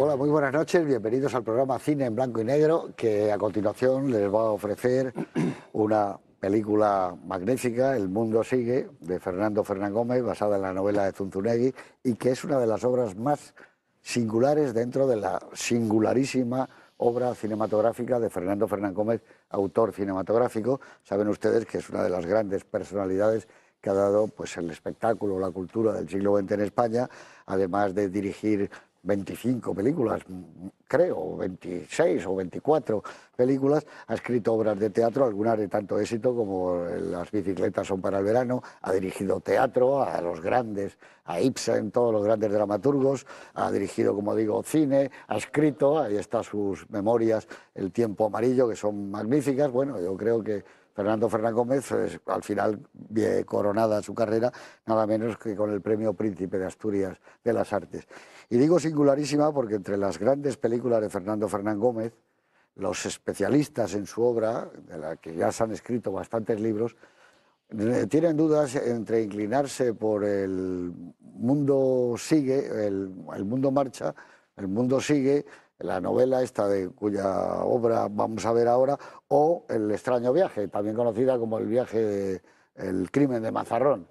Hola, muy buenas noches, bienvenidos al programa Cine en Blanco y Negro, que a continuación les va a ofrecer una película magnífica, El mundo sigue, de Fernando Fernán Gómez, basada en la novela de Zunzunegui, y que es una de las obras más singulares dentro de la singularísima obra cinematográfica de Fernando Fernán Gómez, autor cinematográfico. Saben ustedes que es una de las grandes personalidades que ha dado pues, el espectáculo, la cultura del siglo XX en España, además de dirigir 25 películas, creo, 26 o 24 películas, ha escrito obras de teatro, algunas de tanto éxito como Las bicicletas son para el verano, ha dirigido teatro a los grandes, a Ibsen, todos los grandes dramaturgos, ha dirigido, como digo, cine, ha escrito, ahí están sus memorias, El tiempo amarillo, que son magníficas. Bueno, yo creo que Fernando Fernán Gómez, al final, ve coronada su carrera, nada menos que con el premio Príncipe de Asturias de las Artes. Y digo singularísima porque entre las grandes películas de Fernando Fernán Gómez, los especialistas en su obra, de la que ya se han escrito bastantes libros, tienen dudas entre inclinarse por El mundo sigue, el mundo marcha, El mundo sigue, la novela esta de cuya obra vamos a ver ahora, o El extraño viaje, también conocida como El crimen de Mazarrón.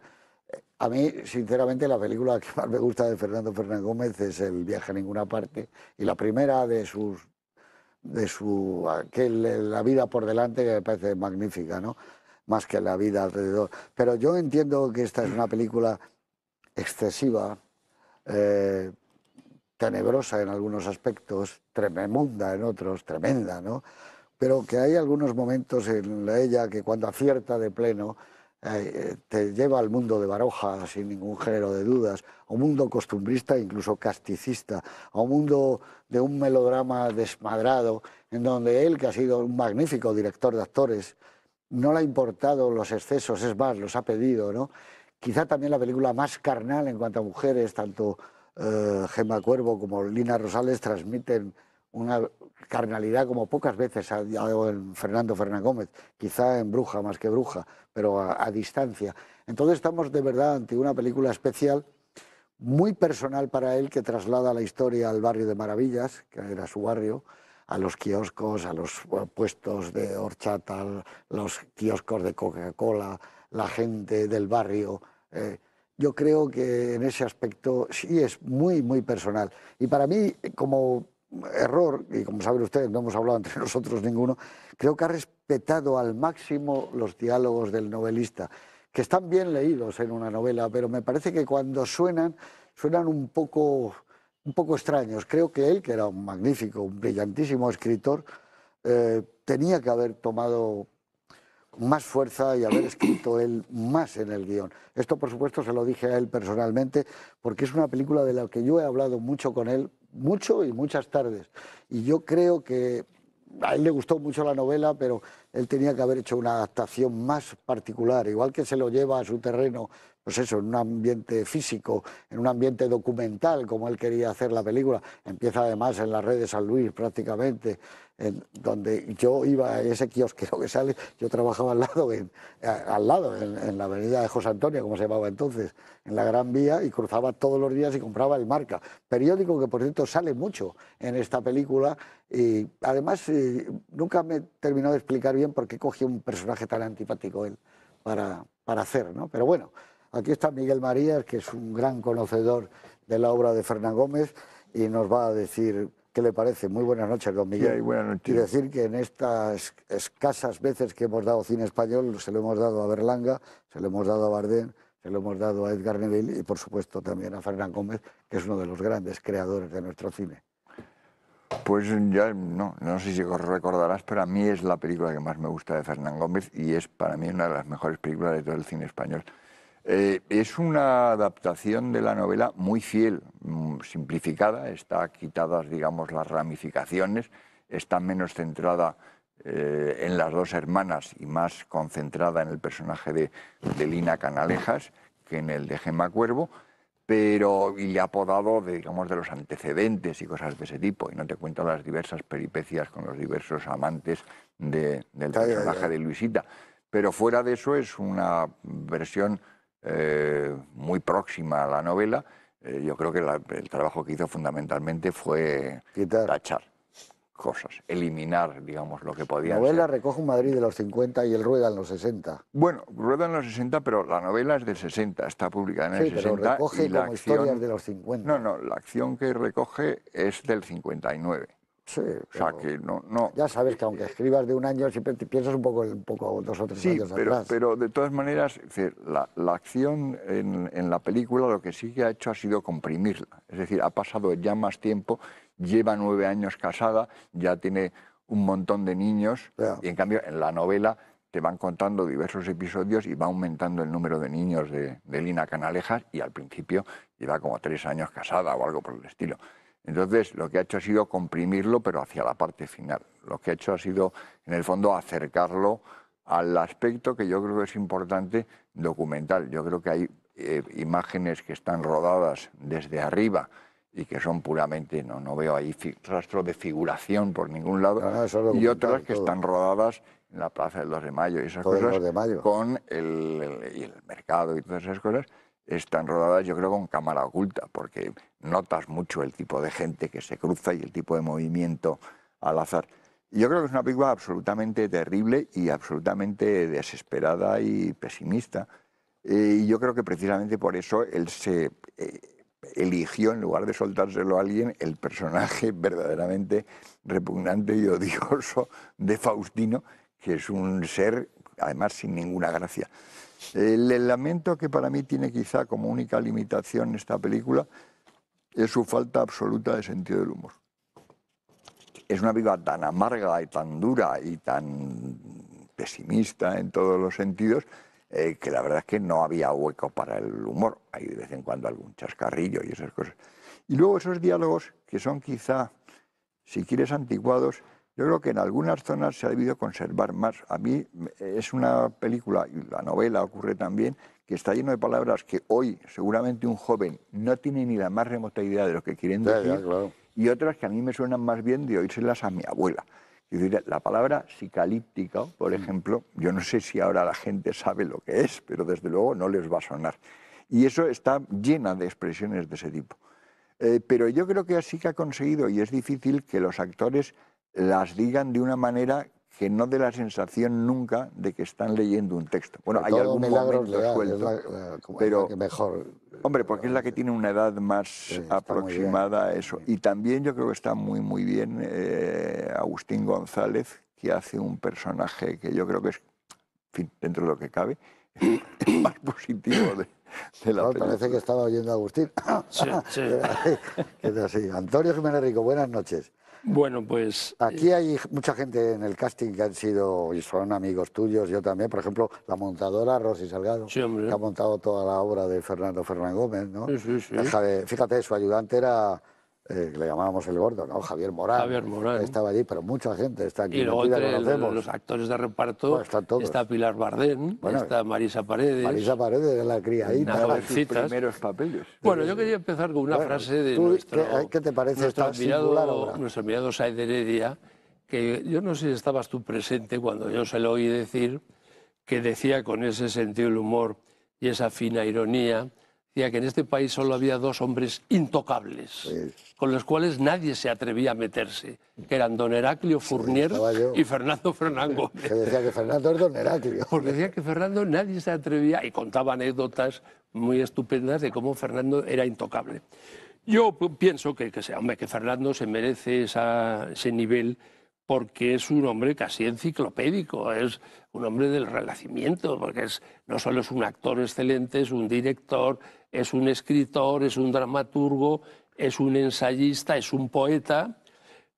A mí, sinceramente, la película que más me gusta de Fernando Fernán Gómez es El viaje a ninguna parte, y la primera La vida por delante, que me parece magnífica, ¿no? Más que La vida alrededor. Pero yo entiendo que esta es una película excesiva, eh, tenebrosa en algunos aspectos, tremenda en otros, tremenda, ¿no? Pero que hay algunos momentos en ella que cuando acierta de pleno te lleva al mundo de Baroja sin ningún género de dudas, a un mundo costumbrista e incluso casticista, a un mundo de un melodrama desmadrado, en donde él, que ha sido un magnífico director de actores, no le ha importado los excesos, es más, los ha pedido, ¿no? Quizá también la película más carnal en cuanto a mujeres, tanto Gemma Cuervo como Lina Rosales transmiten una carnalidad como pocas veces ha dado en Fernando Fernán Gómez, quizá en Bruja más que Bruja, pero a distancia. Entonces estamos de verdad ante una película especial, muy personal para él, que traslada la historia al barrio de Maravillas, que era su barrio, a los kioscos, a los puestos de horchata, los kioscos de Coca-Cola, la gente del barrio. Yo creo que en ese aspecto sí es muy, muy personal. Y para mí, como error, y como saben ustedes, no hemos hablado entre nosotros ninguno, creo que ha respetado al máximo los diálogos del novelista, que están bien leídos en una novela, pero me parece que cuando suenan un poco extraños. Creo que él, que era un magnífico, un brillantísimo escritor, tenía que haber tomado más fuerza y haber escrito él más en el guión. Esto, por supuesto, se lo dije a él personalmente, porque es una película de la que yo he hablado mucho con él, mucho y muchas tardes. Y yo creo que a él le gustó mucho la novela, pero él tenía que haber hecho una adaptación más particular, igual que se lo lleva a su terreno, pues eso, en un ambiente físico, en un ambiente documental, como él quería hacer la película. Empieza además en la red de San Luis prácticamente, donde yo iba a ese kiosquero que sale, yo trabajaba en la avenida de José Antonio, como se llamaba entonces, en la Gran Vía, y cruzaba todos los días y compraba el Marca, periódico que por cierto sale mucho en esta película. Y además nunca me terminó de explicar bien por qué cogió un personaje tan antipático él para hacer, ¿no? Pero bueno, aquí está Miguel Marías, que es un gran conocedor de la obra de Fernán Gómez, y nos va a decir qué le parece. Muy buenas noches, don Miguel. Sí, buenas noches. Y decir que en estas escasas veces que hemos dado cine español, se lo hemos dado a Berlanga, se lo hemos dado a Bardem, se lo hemos dado a Edgar Neville y por supuesto también a Fernán Gómez, que es uno de los grandes creadores de nuestro cine. Pues ya no sé si os recordarás, pero a mí es la película que más me gusta de Fernán Gómez y es para mí una de las mejores películas de todo el cine español. Es una adaptación de la novela muy fiel, simplificada, está quitadas, digamos, las ramificaciones, está menos centrada en las dos hermanas y más concentrada en el personaje de Lina Canalejas que en el de Gemma Cuervo, pero y apodado digamos, de los antecedentes y cosas de ese tipo, y no te cuento las diversas peripecias con los diversos amantes del personaje de Luisita. Pero fuera de eso es una versión muy próxima a la novela, Yo creo que el trabajo que hizo fundamentalmente fue tachar cosas, eliminar, digamos, lo que podían novela ser. recoge un Madrid de los 50 y él rueda en los 60. Bueno, rueda en los 60, pero la novela es del 60, está publicada en el 60. Sí, pero recoge y la como acción, historias de los 50. No, la acción que recoge es del 59. Sí, o sea que no. Ya sabes que aunque escribas de un año, siempre te piensas un poco 2 o 3 años atrás. Pero de todas maneras, es decir, la acción en la película lo que sí que ha hecho ha sido comprimirla. Es decir, ha pasado ya más tiempo, lleva 9 años casada, ya tiene un montón de niños, y en cambio en la novela te van contando diversos episodios y va aumentando el número de niños de Lina Canalejas, y al principio lleva como 3 años casada o algo por el estilo. Entonces, lo que ha hecho ha sido comprimirlo, pero hacia la parte final. Lo que ha hecho ha sido, en el fondo, acercarlo al aspecto que yo creo que es importante, documental. Yo creo que hay imágenes que están rodadas desde arriba y que son puramente, no veo ahí rastro de figuración por ningún lado, y otras que están rodadas en la Plaza del 2 de Mayo y esas cosas, con el mercado y todas esas cosas, están rodadas, yo creo, con cámara oculta, porque notas mucho el tipo de gente que se cruza y el tipo de movimiento al azar. Y yo creo que es una película absolutamente terrible y absolutamente desesperada y pesimista. Y yo creo que precisamente por eso él se eligió, en lugar de soltárselo a alguien, el personaje verdaderamente repugnante y odioso de Faustino, que es un ser, además, sin ninguna gracia. El elemento que para mí tiene quizá como única limitación esta película es su falta absoluta de sentido del humor. Es una película tan amarga y tan dura y tan pesimista en todos los sentidos, que la verdad es que no había hueco para el humor. Hay de vez en cuando algún chascarrillo y esas cosas. Y luego esos diálogos que son quizá, si quieres, anticuados, yo creo que en algunas zonas se ha debido conservar más. A mí es una película, y la novela ocurre también, que está lleno de palabras que hoy seguramente un joven no tiene ni la más remota idea de lo que quieren decir, claro. Y otras que a mí me suenan más bien de oírselas a mi abuela. Es decir, la palabra psicalíptica, por ejemplo, yo no sé si ahora la gente sabe lo que es, pero desde luego no les va a sonar. Y eso está llena de expresiones de ese tipo. Pero yo creo que sí que ha conseguido, y es difícil, que los actores las digan de una manera que no dé la sensación nunca de que están leyendo un texto. Bueno, hay algún momento suelto, pero mejor. Hombre, porque es la que tiene una edad más aproximada a eso. Y también yo creo que está muy bien Agustín González, que hace un personaje que yo creo que es, en fin, dentro de lo que cabe, el más positivo de la película. Parece que estaba oyendo a Agustín. Sí. Es así. Antonio Jiménez Rico, buenas noches. Bueno, pues... Aquí hay mucha gente en el casting que han sido y son amigos tuyos, yo también. Por ejemplo, la montadora Rosy Salgado, sí, que ha montado toda la obra de Fernando Fernán Gómez, ¿no? Sí. Fíjate, su ayudante era, le llamábamos el gordo, ¿no? Javier Morán. Javier Morán. Estaba allí, pero mucha gente está aquí. Y luego entre los actores de reparto está Pilar Bardén, está Marisa Paredes. Marisa Paredes, la criadita. Sus primeros papeles. Bueno, yo quería empezar con una frase de ¿qué te parece esta singular obra? Nuestro admirado Said Heredia, que yo no sé si estabas tú presente cuando yo se lo oí decir, que decía con ese sentido del humor y esa fina ironía, decía que en este país solo había 2 hombres intocables, con los cuales nadie se atrevía a meterse, que eran don Heraclio Fournier y Fernando Fernán Gómez. Que decía que Fernando es don Heraclio. Porque decía que Fernando nadie se atrevía, y contaba anécdotas muy estupendas de cómo Fernando era intocable. Yo pienso que Fernando se merece ese nivel, porque es un hombre casi enciclopédico, es un hombre del Renacimiento, porque no solo es un actor excelente, es un director, es un escritor, es un dramaturgo, es un ensayista, es un poeta.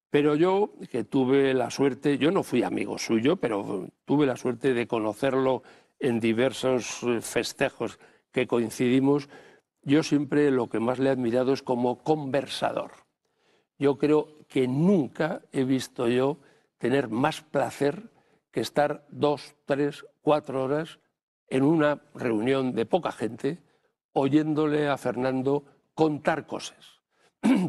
Pero yo, que tuve la suerte, yo no fui amigo suyo, pero tuve la suerte de conocerlo en diversos festejos que coincidimos, yo siempre lo que más le he admirado es como conversador. Yo creo que nunca he visto yo tener más placer que estar 2, 3, 4 horas en una reunión de poca gente oyéndole a Fernando contar cosas.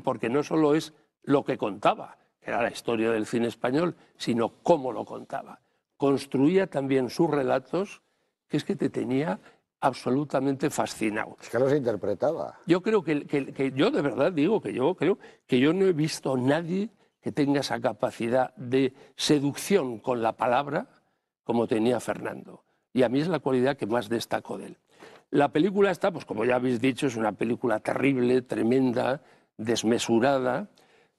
Porque no solo es lo que contaba, que era la historia del cine español, sino cómo lo contaba. Construía también sus relatos, que es que te tenía absolutamente fascinado. Es que los interpretaba. Yo creo que yo de verdad digo que yo creo que yo no he visto a nadie que tenga esa capacidad de seducción con la palabra como tenía Fernando. Y a mí es la cualidad que más destaco de él. La película está, pues como ya habéis dicho, es una película terrible, tremenda, desmesurada.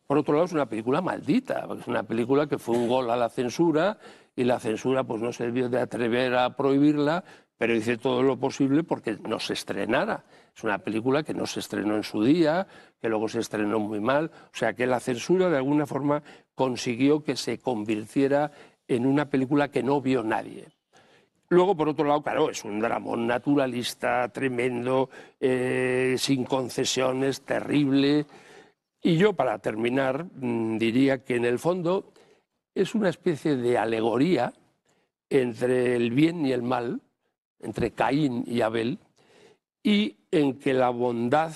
Por otro lado, es una película maldita, es una película que fue un gol a la censura y la censura pues no se debió de atrever a prohibirla, pero hice todo lo posible porque no se estrenara. Es una película que no se estrenó en su día, que luego se estrenó muy mal, o sea que la censura de alguna forma consiguió que se convirtiera en una película que no vio nadie. Luego, por otro lado, claro, es un dramón naturalista, tremendo, sin concesiones, terrible. Y yo, para terminar, diría que en el fondo es una especie de alegoría entre el bien y el mal, entre Caín y Abel, y en que la bondad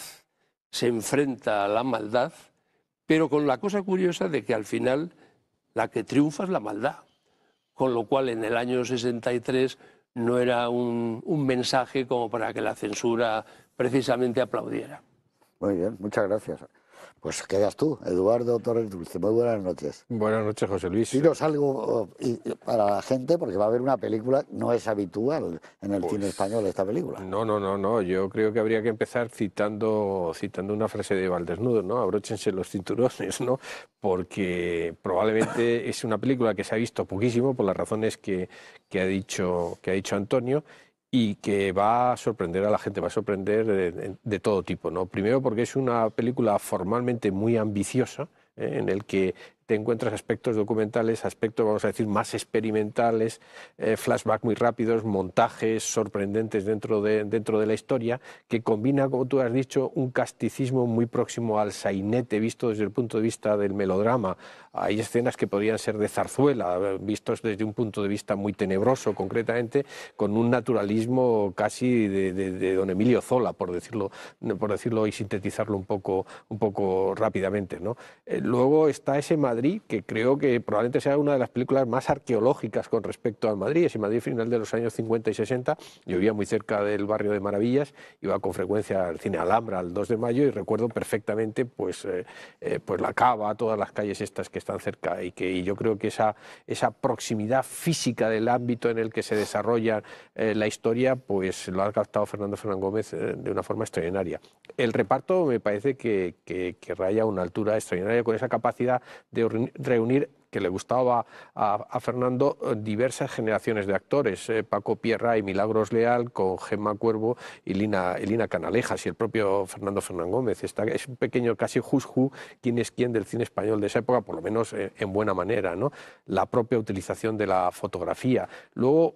se enfrenta a la maldad, pero con la cosa curiosa de que al final la que triunfa es la maldad. Con lo cual en el año 63 no era un mensaje como para que la censura precisamente aplaudiera. Muy bien, muchas gracias. Pues quedas tú, Eduardo Torres Dulce. Muy buenas noches. Buenas noches, José Luis. Dinos algo para la gente, porque va a haber una película, no es habitual en el cine español esta película. No. Yo creo que habría que empezar citando una frase de Valdesnudo, ¿no? Abróchense los cinturones, ¿no? Porque probablemente es una película que se ha visto poquísimo por las razones que ha dicho Antonio, y que va a sorprender a la gente, va a sorprender de todo tipo, ¿no? Primero porque es una película formalmente muy ambiciosa, en el que te encuentras aspectos documentales, aspectos, vamos a decir, más experimentales, flashbacks muy rápidos, montajes sorprendentes dentro de la historia, que combina, como tú has dicho, un casticismo muy próximo al sainete visto desde el punto de vista del melodrama. Hay escenas que podrían ser de zarzuela, vistos desde un punto de vista muy tenebroso, concretamente, con un naturalismo casi de don Emilio Zola, por decirlo y sintetizarlo un poco rápidamente, ¿no? Luego está ese Madrid, que creo que probablemente sea una de las películas más arqueológicas con respecto al Madrid, ese Madrid final de los años 50 y 60. Yo vivía muy cerca del barrio de Maravillas, iba con frecuencia al cine Alhambra al 2 de mayo y recuerdo perfectamente pues la Cava, todas las calles estas que están cerca, y yo creo que esa proximidad física del ámbito en el que se desarrolla la historia, pues lo ha captado Fernando Fernán-Gómez de una forma extraordinaria. El reparto me parece que raya a una altura extraordinaria, con esa capacidad de reunir, que le gustaba a Fernando, diversas generaciones de actores, Paco Pierra y Milagros Leal, con Gemma Cuervo y Lina Canalejas, y el propio Fernando Fernán-Gómez. Es un pequeño casi who's who, quién es quién del cine español de esa época, por lo menos en buena manera, ¿no? La propia utilización de la fotografía. Luego,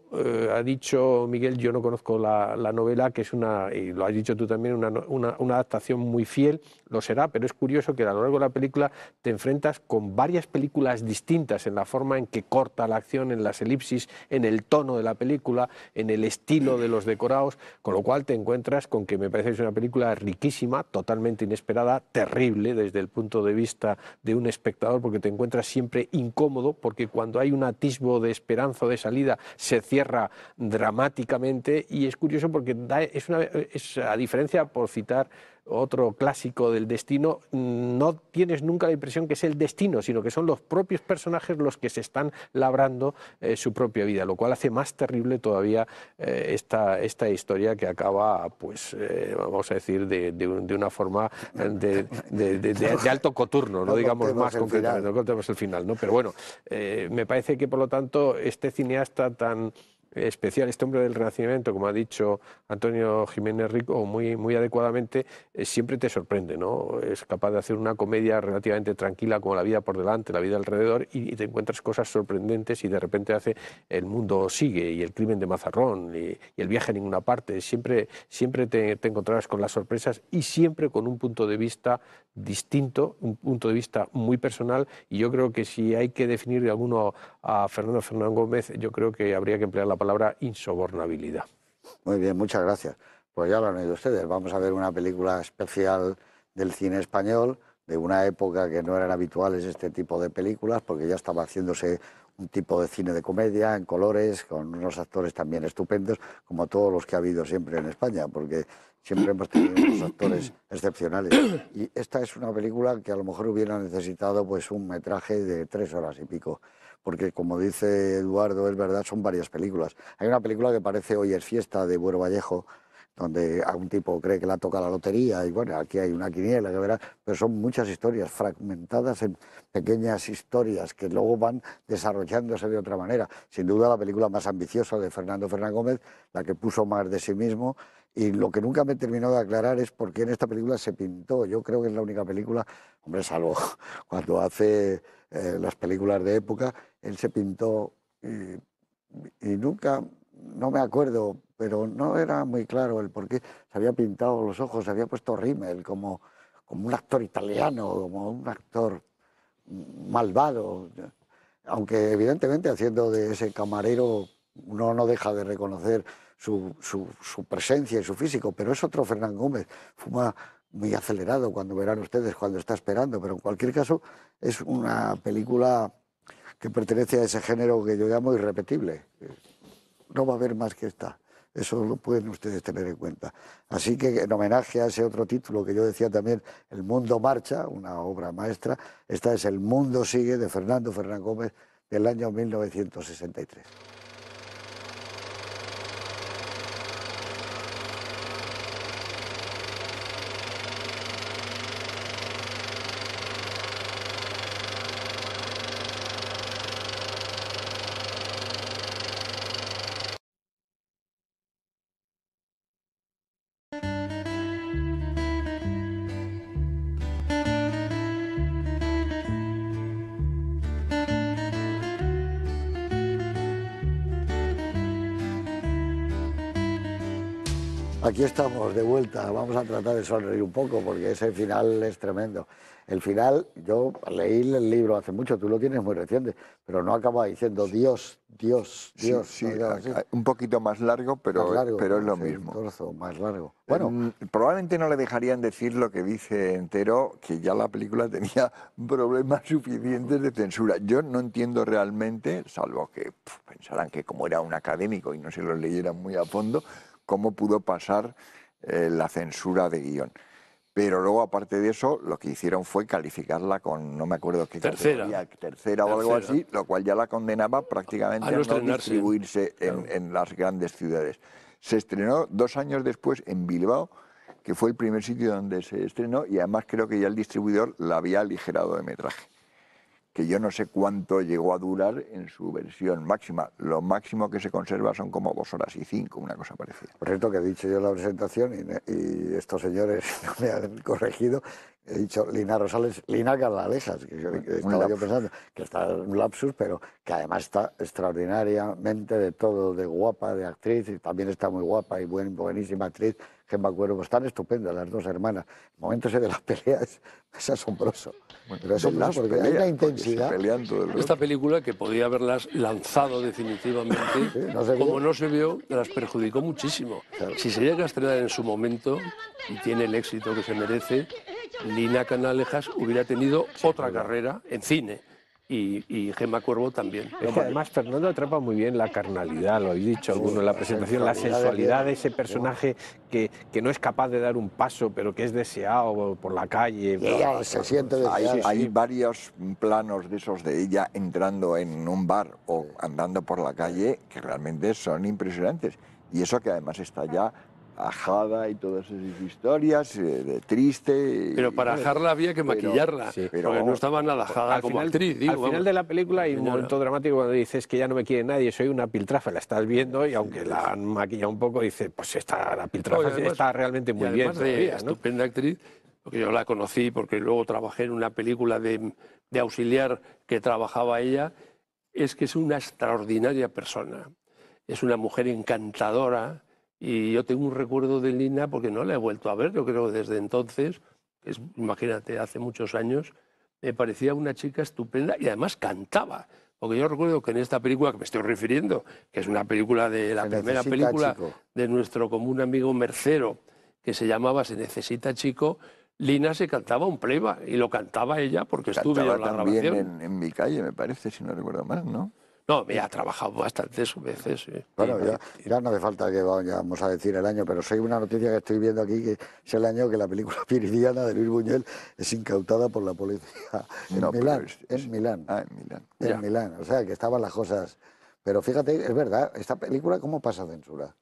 ha dicho Miguel, yo no conozco la novela, que es y lo has dicho tú también, una adaptación muy fiel, lo será, pero es curioso que a lo largo de la película te enfrentas con varias películas distintas en la forma en que corta la acción, en las elipsis, en el tono de la película, en el estilo de los decorados, con lo cual te encuentras con que me parece que es una película riquísima, totalmente inesperada, terrible desde el punto de vista de un espectador, porque te encuentras siempre incómodo, porque cuando hay un atisbo de esperanza o de salida se cierra dramáticamente, y es curioso porque a diferencia, por citar otro clásico del destino, no tienes nunca la impresión que es el destino, sino que son los propios personajes los que se están labrando su propia vida, lo cual hace más terrible todavía esta historia, que acaba, pues, vamos a decir, de una forma de alto coturno, no digamos más concretamente, no contemos el final, ¿no? Pero bueno, me parece que, por lo tanto, este cineasta tan especial, este hombre del Renacimiento, como ha dicho Antonio Jiménez Rico muy adecuadamente, siempre te sorprende, ¿no? Es capaz de hacer una comedia relativamente tranquila, como La vida por delante, La vida alrededor, y te encuentras cosas sorprendentes, y de repente hace El mundo sigue, y El crimen de Mazarrón, y El viaje a ninguna parte. Siempre te encontrarás con las sorpresas, y siempre con un punto de vista distinto, un punto de vista muy personal, y yo creo que si hay que definir de alguno a Fernando Fernán-Gómez, yo creo que habría que emplear la palabra insobornabilidad. Muy bien, muchas gracias. Pues ya lo han oído ustedes. Vamos a ver una película especial del cine español, de una época que no eran habituales este tipo de películas, porque ya estaba haciéndose un tipo de cine de comedia, en colores, con unos actores también estupendos, como todos los que ha habido siempre en España, porque siempre hemos tenido unos actores excepcionales. Y esta es una película que a lo mejor hubiera necesitado pues un metraje de 3 horas y pico, porque como dice Eduardo, es verdad, son varias películas. Hay una película que parece Hoy es fiesta, de Buero Vallejo, donde a un tipo cree que le ha tocado la lotería y bueno, aquí hay una quiniela, que verá, pero son muchas historias fragmentadas en pequeñas historias que luego van desarrollándose de otra manera. Sin duda la película más ambiciosa de Fernando Fernán Gómez, la que puso más de sí mismo, y lo que nunca me terminó de aclarar es por qué en esta película se pintó. Yo creo que es la única película, hombre, salvo cuando hace las películas de época, él se pintó y nunca, no me acuerdo, pero no era muy claro el por qué se había pintado los ojos, se había puesto rímel como un actor italiano, como un actor malvado, aunque evidentemente haciendo de ese camarero uno no deja de reconocer su presencia y su físico, pero es otro Fernán Gómez, fuma muy acelerado, cuando verán ustedes, cuando está esperando, pero en cualquier caso es una película que pertenece a ese género que yo llamo irrepetible. No va a haber más que esta. Eso lo pueden ustedes tener en cuenta. Así que en homenaje a ese otro título que yo decía también, El mundo marcha, una obra maestra, esta es El mundo sigue, de Fernando Fernán Gómez, del año 1963. Aquí estamos de vuelta, vamos a tratar de sonreír un poco porque ese final es tremendo. El final, yo leí el libro hace mucho, tú lo tienes muy reciente, pero no acaba diciendo Dios, Dios, Dios. Sí, ¿no? un poquito más largo, pero, más largo, pero es lo sí, mismo. Un trozo más largo. Bueno, Probablemente no le dejarían decir lo que dice entero, que ya la película tenía problemas suficientes de censura. Yo no entiendo realmente, salvo que pensaran que como era un académico y no se lo leyeran muy a fondo, cómo pudo pasar la censura de guión. Pero luego, aparte de eso, lo que hicieron fue calificarla con, no me acuerdo qué categoría, tercera o algo así, lo cual ya la condenaba prácticamente a no distribuirse en las grandes ciudades. Se estrenó 2 años después en Bilbao, que fue el primer sitio donde se estrenó, y además creo que ya el distribuidor la había aligerado de metraje, que yo no sé cuánto llegó a durar en su versión máxima. Lo máximo que se conserva son como 2 horas y 5, una cosa parecida. por cierto, que he dicho yo en la presentación, y estos señores no me han corregido, he dicho Lina Rosales, Lina Canalejas, que estaba yo pensando, que está en un lapsus, pero que además está extraordinariamente de todo, de guapa, de actriz, y también está muy guapa y buenísima actriz, Gemma Cuervo. Están estupendas las dos hermanas. El momento ese de las peleas es asombroso. Bueno, pero es asombroso porque hay una intensidad. Esta película, que podía haberlas lanzado definitivamente, Sí, como no se vio, las perjudicó muchísimo. Claro. Si se llega a estrenar en su momento y tiene el éxito que se merece, Lina Canalejas hubiera tenido otra carrera en cine. Y Gemma Cuervo también. Es que además Fernando atrapa muy bien la carnalidad, lo habéis dicho alguno en la presentación, la sensualidad de ese personaje que no es capaz de dar un paso, pero que es deseado por la calle. Y ella se siente deseada. Hay varios planos de esos de ella entrando en un bar o andando por la calle que realmente son impresionantes. Y eso que además está ya ajada y todas esas historias, de triste. Pero para ajarla había que maquillarla, porque no estaba nada ajada como actriz. Al final de la película hay un momento dramático cuando dices que ya no me quiere nadie, soy una piltrafa, la estás viendo y aunque la han maquillado un poco, dices, pues la piltrafa está realmente muy bien. Además de estupenda actriz, porque yo la conocí porque luego trabajé en una película de auxiliar que trabajaba ella, es que es una extraordinaria persona. Es una mujer encantadora. Y yo tengo un recuerdo de Lina, porque no la he vuelto a ver, yo creo que desde entonces, imagínate, hace muchos años, me parecía una chica estupenda y además cantaba. Porque yo recuerdo que en esta película que me estoy refiriendo, que es una película de la primera película de nuestro común amigo Mercero, que se llamaba Se necesita chico, Lina se cantaba un playback y lo cantaba ella porque estuvo en la grabación. En Mi calle, me parece, si no recuerdo mal, ¿no? No, me ha trabajado bastantes veces. Sí. Bueno, ya no hace falta que vayamos a decir el año, pero soy una noticia que estoy viendo aquí, que es el año que la película Viridiana de Luis Buñuel es incautada por la policía en No, pero Milán. En Milán. Ah, en Milán. En Milán. O sea, que estaban las cosas... Pero fíjate, es verdad, esta película, ¿cómo pasa censura?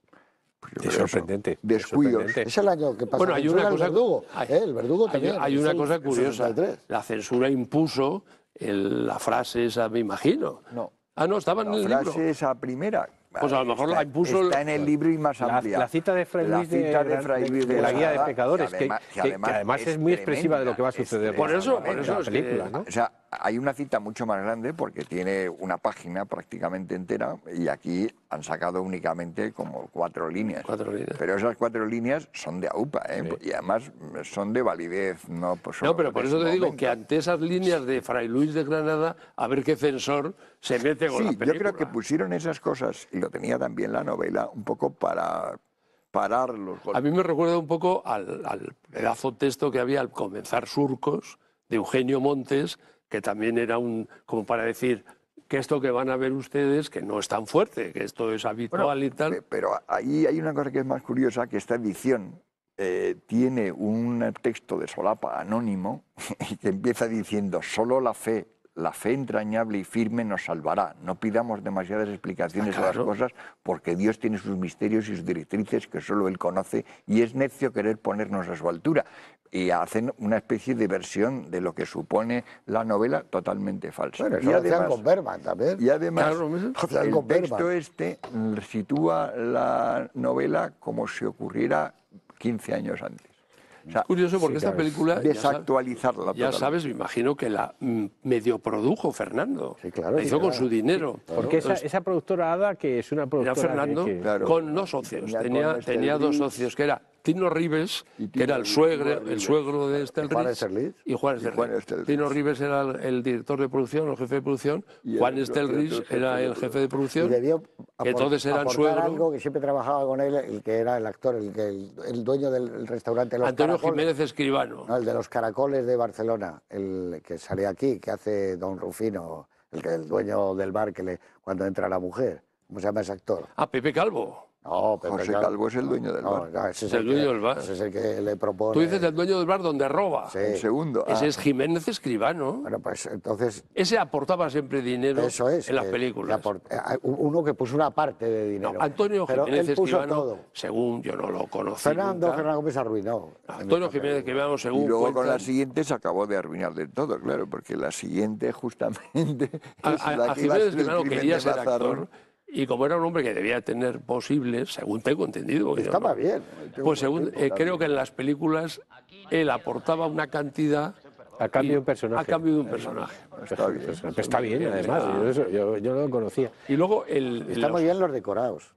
Pues yo Es creo sorprendente. eso. Descuidos. Es el año que pasa Bueno, hay censura una cosa, el verdugo. El verdugo también. Hay una es cosa el curiosa. 63. La censura impuso la frase esa, me imagino. No. Ah, no, estaba en La el frase libro. esa primera. Pues a lo mejor está, la impuso... Está en el libro y más amplia. La cita de Fray Luis de la guía de pecadores, que además es muy expresiva de lo que va a suceder. Por eso en la es que- película, ¿no? O sea, hay una cita mucho más grande porque tiene una página prácticamente entera y aquí han sacado únicamente como 4 líneas. 4 líneas. Pero esas 4 líneas son de AUPA, ¿eh? Y además son de validez, no pues solo No, pero por de eso ese te digo momento. que ante esas líneas de Fray Luis de Granada, a ver qué censor se mete con la Sí, película. yo creo que pusieron esas cosas, y lo tenía también la novela, un poco para parar los A golpes. mí me recuerda un poco al pedazo texto que había al comenzar Surcos, de Eugenio Montes, que también era como para decir que esto que van a ver ustedes, que no es tan fuerte, que esto es habitual y tal. Pero ahí hay una cosa que es más curiosa, que esta edición tiene un texto de solapa anónimo que empieza diciendo: solo la fe entrañable y firme nos salvará. No pidamos demasiadas explicaciones de las cosas, porque Dios tiene sus misterios y sus directrices que solo Él conoce, y es necio querer ponernos a su altura. Y hacen una especie de versión de lo que supone la novela totalmente falsa. Bueno, eso lo hacían con Bergman también. Y además, Claro, hacían el con texto Bergman. este sitúa la novela como si ocurriera 15 años antes. O sea, Curioso porque esta película, desactualizarla ya totalmente. sabes, me imagino que la medio produjo Fernando. Sí, claro, La hizo sí, con claro. su dinero. Porque esa productora Ada, que es una Era productora Fernando Claro. con 2 socios. Ya Tenía, con Estel tenía 2 Riz. socios, que era Tino Ribes, Y que era el Tino suegro de Estel Juan Riz, Estel-Riz. y Juan Juan Estel Estel Riz. Riz. Tino Ribes era el director de producción, el jefe de producción. Y Juan el Estel otro Riz jefe era de el jefe de Y producción. debió Que entonces eran aportar suegro. algo que siempre trabajaba con él, el que era el actor, el dueño del restaurante Los Antonio Caracoles. Jiménez Escribano. No, el de Los Caracoles de Barcelona, el que sale aquí, que hace Don Rufino, el dueño del bar cuando entra la mujer. ¿Cómo se llama ese actor? Ah, Pepe Calvo. No, Pepe José Calvo es el dueño del bar. No, ese es El dueño del bar. Ese es el que le propone. Tú dices el dueño del bar donde roba. Sí. El segundo. Ese es Jiménez Escribano. Bueno, pues entonces, Ese aportaba siempre dinero eso es. en las que películas. Uno que puso una parte de dinero. No, Antonio pero Jiménez él puso Escribano, todo. según yo no lo conocí Fernando nunca. Gómez se arruinó. Antonio Jiménez Escribano, según Y luego con cuentan, la siguiente se acabó de arruinar del todo, claro, porque la siguiente justamente es la a que iba a Jiménez ser el Escribano crimen quería de ser Mazarrón. actor, y como era un hombre que debía tener posibles, según tengo entendido, porque yo Estaba no- bien. pues según, creo que en las películas él aportaba una cantidad A cambio de un personaje. a cambio de un personaje. Está bien. Pues está bien, además. Yo no lo conocía. Y luego Están muy bien los decorados.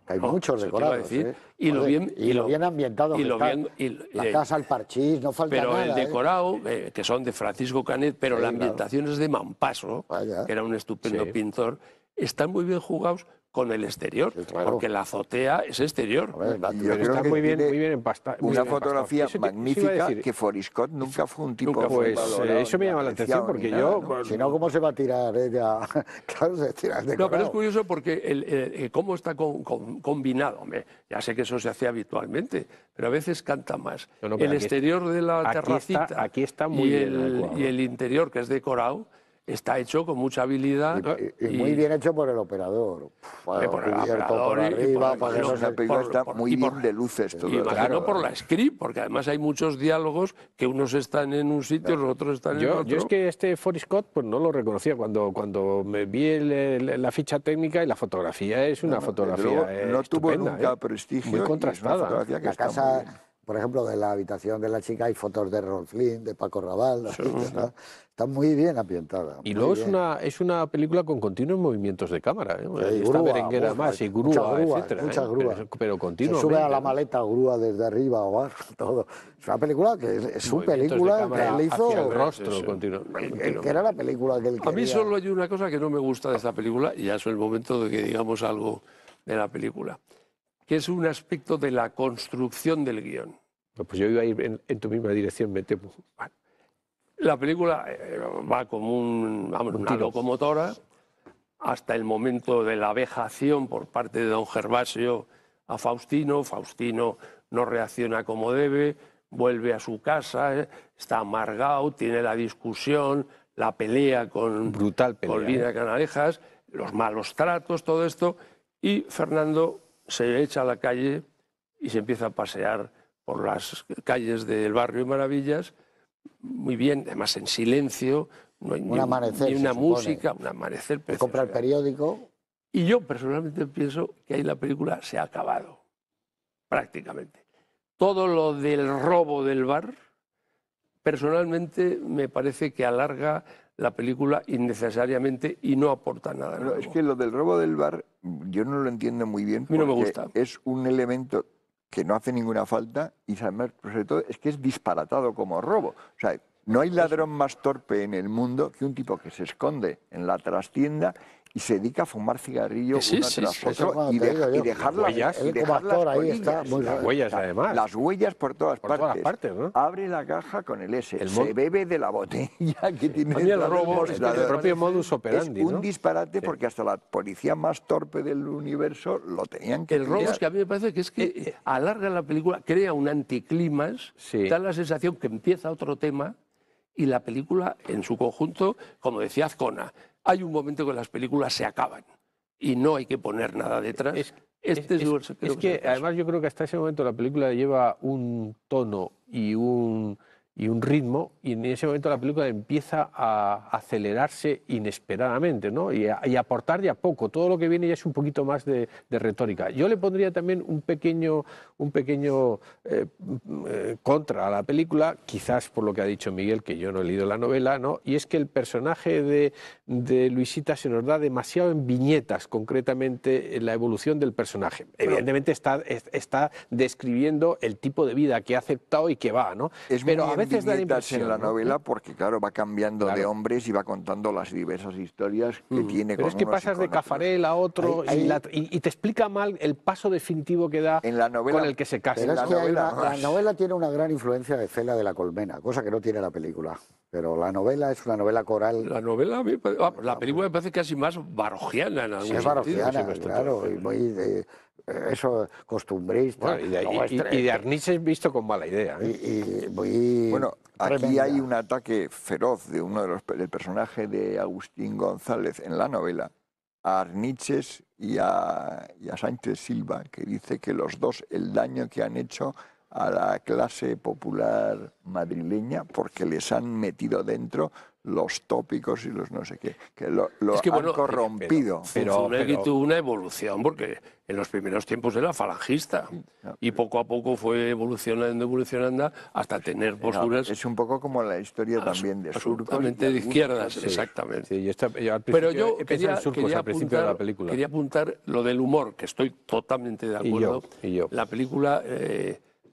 Hay No, muchos eso te iba a decorados. decir. ¿eh? Y lo Joder, bien- y lo bien ambientado y que lo está. bien- y- La casa, el parchís, no falta Pero nada. el decorado, que son de Francisco Canet, pero Sí, la claro. ambientación es de Mampaso, Vaya. que era un estupendo Sí. pintor, están muy bien jugados con el exterior, Sí, claro. porque la azotea es exterior. Joder, Y yo Pero creo está que muy bien tiene empastado. una fotografía Eso iba a magnífica decir. que Forrest Scott nunca fue un tipo Nunca fue. Pues valorado, eso me ni llama la atención apreciado, porque ni nada, yo... ¿no? pues, Si no, ¿cómo se va a tirar ella? Claro, se tira el No, decorado. pero es curioso porque cómo está combinado. Hombre, ya sé que eso se hace habitualmente, pero a veces canta más. No, no, pero El aquí exterior de la aquí terracita aquí está muy y, bien el, adecuado. y el interior, que es decorado, está hecho con mucha habilidad. Y muy bien hecho por el operador. por el Cubierto operador por y por arriba, el- para que no, no Es una se... película que está por- muy y por- bien de luces todo. Y imagino claro. por la script, porque además hay muchos diálogos que unos están en un sitio, los otros están en Yo otro. es que este Forrest Scott pues no lo reconocía cuando me vi la ficha técnica y la fotografía es una Desde fotografía luego, no tuvo estupenda, nunca ¿eh? prestigio. Muy y es una contrastada. fotografía que La está muy casa, bien. por ejemplo, de la habitación de la chica hay fotos de Rolf Flynn, de Paco Rabanne. Está muy bien ambientada. Y muy luego bien. es una película con continuos movimientos de cámara, ¿eh? Sí, Esta grúa, berenguera uf, más y muchas grúa, grúas, etcétera, muchas ¿eh? grúas. Pero Se continuamente. sube a la ¿no? maleta grúa desde arriba o abajo, todo. Es una película que es su Movimientos de película que cámara él hizo. hacia el rostro Sí, sí. continuo. Que era la película que él A mí quería. solo hay una cosa que no me gusta de esta película, y ya es el momento de que digamos algo de la película, que es un aspecto de la construcción del guión. Pues yo iba a ir en tu misma dirección, me temo. La película va como una tiro. locomotora hasta el momento de la vejación por parte de don Gervasio a Faustino. Faustino no reacciona como debe, vuelve a su casa, está amargado, tiene la discusión, la pelea con Lina Canalejas, los malos tratos, todo esto, y Fernando se echa a la calle y se empieza a pasear por las calles del barrio Maravillas, muy bien, además en silencio, no hay un amanecer, ni una música, un amanecer precioso. Compra el periódico. Y yo personalmente pienso que ahí la película se ha acabado, prácticamente. Todo lo del robo del bar, personalmente me parece que alarga la película innecesariamente y no aporta nada nuevo. Es que lo del robo del bar yo no lo entiendo muy bien. A mí no me gusta. Es un elemento que no hace ninguna falta y además, sobre todo, es que es disparatado como robo. O sea, no hay ladrón más torpe en el mundo que un tipo que se esconde en la trastienda y se dedica a fumar cigarrillo tras otro y dejar las huellas. Las huellas, además. Las huellas por todas partes. ¿No? Abre la caja con el S. Se bebe de la botella que tiene el robo. El propio modus operandi. Es un disparate porque hasta la policía más torpe del universo lo tenían que El robo es que a mí me parece que es que alarga la película, crea un anticlímax, da la sensación que empieza otro tema y la película en su conjunto, como decía Azcona, hay un momento que las películas se acaban y no hay que poner nada detrás. Es que además yo creo que hasta ese momento la película lleva un tono y un ritmo, y en ese momento la película empieza a acelerarse inesperadamente, ¿no? y a aportar ya poco. Todo lo que viene ya es un poquito más de retórica. Yo le pondría también un pequeño contra a la película, quizás por lo que ha dicho Miguel, que yo no he leído la novela, ¿no? Y es que el personaje de Luisita se nos da demasiado en viñetas, concretamente en la evolución del personaje. Evidentemente está describiendo el tipo de vida que ha aceptado y que va, ¿no? Pero a veces da la impresión en la novela, porque claro, va cambiando de hombres y va contando las diversas historias que tiene. Pero es que pasas de Cafarel a otro y te explica mal el paso definitivo que da en la novela, con el que se casa. Pero es que la novela tiene una gran influencia de Cela de la Colmena, cosa que no tiene la película. Pero la novela es una novela coral. La novela, la película me parece casi más barogiana en algún sentido. Es barogiana, claro, y muy eso costumbrista. Bueno, y de Arniches visto con mala idea. Bueno, aquí hay un ataque feroz de del personaje de Agustín González en la novela a Arniches y a Sánchez Silva, que dice que los dos el daño que han hecho a la clase popular madrileña porque les han metido dentro los tópicos y los no sé qué, que lo han corrompido. Pero tuvo una evolución, porque en los primeros tiempos era falangista y poco a poco fue evolucionando hasta tener posturas... Es un poco como la historia también de Surcos. Absolutamente de izquierdas, exactamente. Sí, pero yo quería apuntar lo del humor, que estoy totalmente de acuerdo. Y yo. La película...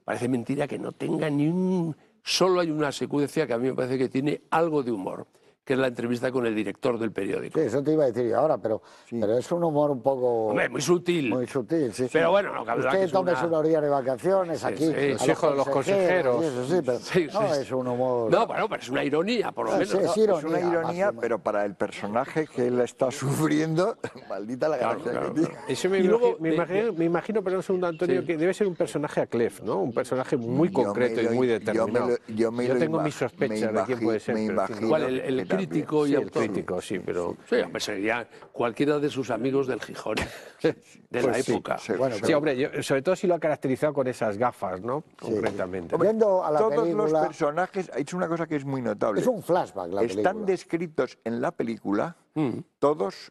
parece mentira que no tenga ni un... Solo hay una secuencia que a mí me parece que tiene algo de humor, que es la entrevista con el director del periódico. Sí, eso te iba a decir yo ahora, pero es un humor un poco... Hombre, muy sutil. Muy sutil, sí. Pero bueno, no cabe duda que usted tómese unos días de vacaciones aquí. Los hijos de los consejeros. No es un humor... No, bueno, pero es una ironía, por lo menos. Es una ironía, pero para el personaje que él está sufriendo, maldita la gracia que tiene. Eso me imagino, perdón, segundo Antonio, que debe ser un personaje a Clef, ¿no? Un personaje muy concreto y muy determinado. Yo tengo mis sospechas de quién puede ser. ¿Cuál? El crítico y autor. El crítico, sí, pero... Sí, hombre, sería cualquiera de sus amigos del Gijón, de la época. Sí, hombre, sobre todo si lo ha caracterizado con esas gafas, ¿no? Concretamente. Viendo a la todos película, los personajes, ha hecho una cosa que es muy notable. es un flashback la película. Están descritos en la película todos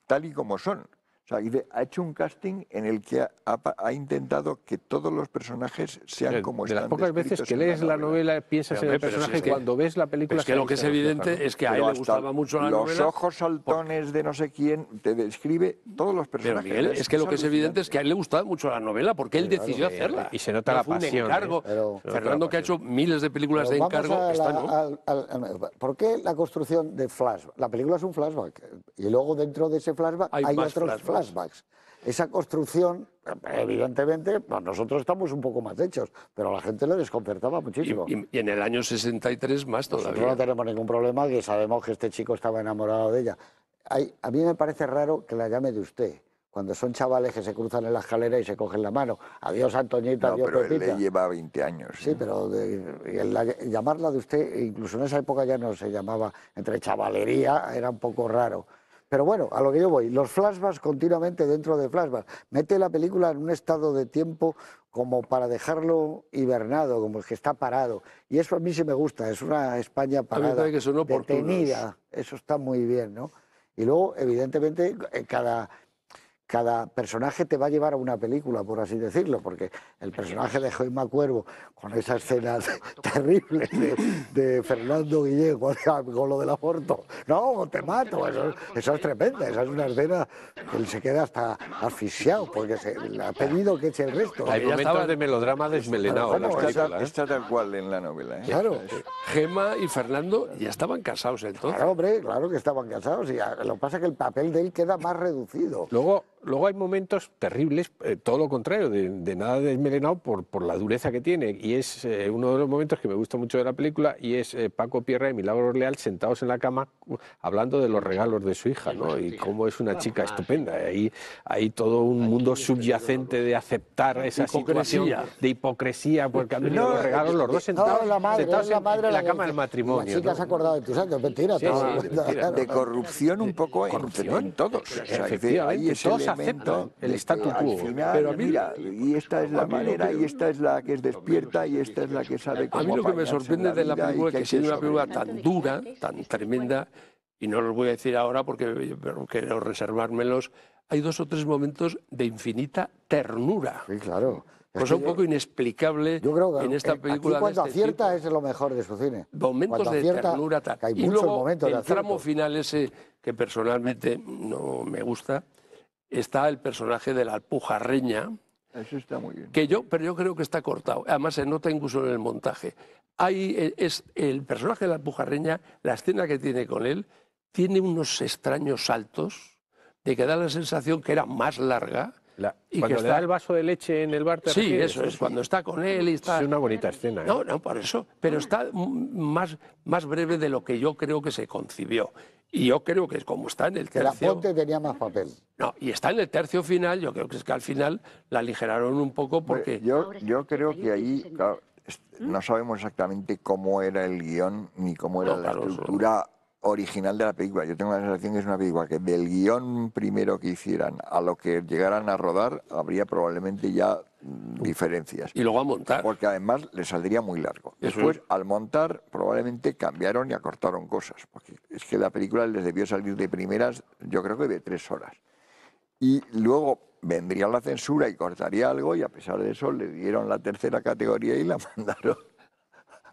tal y como son. O sea, ha hecho un casting en el que ha intentado que todos los personajes sean como están. De las pocas veces que lees la novela piensas en el personaje, y cuando ves la película... Es que lo que es evidente es que a él le gustaba mucho la novela. Los ojos saltones de no sé quién te describe todos los personajes. Pero Miguel, es que lo que es evidente es que a él le gustaba mucho la novela porque él decidió hacerla. Y se nota la pasión. Fernando, que ha hecho miles de películas de encargo, ¿por qué la construcción de flashback? La película es un flashback y luego dentro de ese flashback hay otros flashbacks. Esa construcción, evidentemente, nosotros estamos un poco más hechos, pero a la gente le desconcertaba muchísimo. Y en el año 63 más todavía. Nosotros no tenemos ningún problema, que sabemos que este chico estaba enamorado de ella. a mí me parece raro que la llame de usted. Cuando son chavales que se cruzan en la escalera y se cogen la mano. Adiós, Antoñita, No, adiós, pero él Pepita. le lleva 20 años. Sí, pero llamarla de usted, incluso en esa época ya no se llamaba, entre chavalería, era un poco raro. Pero bueno, a lo que yo voy, los flashbacks continuamente dentro de flashbacks. Mete la película en un estado de tiempo como para dejarlo hibernado, como el que está parado. Y eso a mí sí me gusta, es una España parada, que son oportunos. detenida. Eso está muy bien, ¿no? Y luego, evidentemente, cada personaje te va a llevar a una película, por así decirlo, porque el personaje de Joaquín Cuervo, con esa escena terrible de Fernando Guillén con lo del aborto, no, te mato, eso es tremenda, esa es una escena que él se queda hasta asfixiado, porque le ha pedido que eche el resto. Hay momentos de melodrama desmelenado en la película. Está tal cual en la novela. ¿eh? Claro. Gema y Fernando ya estaban casados entonces. Claro, hombre, claro que estaban casados, y lo que pasa es que el papel de él queda más reducido. Luego hay momentos terribles, todo lo contrario, de nada desmelenado por la dureza que tiene. Y es uno de los momentos que me gusta mucho de la película, y es Paco Pierra y Milagros Leal sentados en la cama hablando de los regalos de su hija, ¿no? Y cómo es una chica estupenda. Hay todo un mundo subyacente de aceptar esa situación de hipocresía, porque han venido los regalos, los dos sentados, la madre en la cama del matrimonio. La chica se ha acordado de tus años, mentira. De corrupción un poco en todos. O sea, efectivamente, todos aceptan el statu quo. Pero mira, y esta es la manera, y esta es la que es despierta, y esta es la que sabe cómo. A mí lo que me apañarse en sorprende de la vida película y es que hay siendo una película sobrevivir. tan dura, tan tremenda, y no los voy a decir ahora porque quiero reservármelos, hay 2 o 3 momentos de infinita ternura. Sí, claro. Cosa un poco inexplicable yo creo que en esta película. Aquí cuando de este acierta tipo. es lo mejor de su cine. Momentos Cuando de acierta, ternura tal. que hay Y muchos luego momentos de el acierto. tramo final ese que personalmente no me gusta, está el personaje de la Alpujarreña, Eso está muy bien. pero yo creo que está cortado. Además se nota incluso en el montaje. Es el personaje de la Alpujarreña, la escena que tiene con él, tiene unos extraños saltos de que da la sensación que era más larga. Cuando le da el vaso de leche en el bar, ¿te Sí, refieres? eso es, cuando está con él y está... Es una bonita escena. No, por eso. Pero está más breve de lo que yo creo que se concibió. Y yo creo que como está en el Que la tercio... Ponte tenía más papel. No, y está en el tercio final, yo creo que es que al final la aligeraron un poco porque... Yo creo que ahí, claro, no sabemos exactamente cómo era el guión ni cómo era la estructura original de la película. Yo tengo la sensación que es una película que del guión primero que hicieran a lo que llegaran a rodar habría probablemente ya diferencias. Y luego a montar. Porque además le saldría muy largo. Después, al montar, probablemente cambiaron y acortaron cosas. Porque es que la película les debió salir de primeras, yo creo que de 3 horas. Y luego vendría la censura y cortaría algo, y a pesar de eso le dieron la 3ª categoría y la mandaron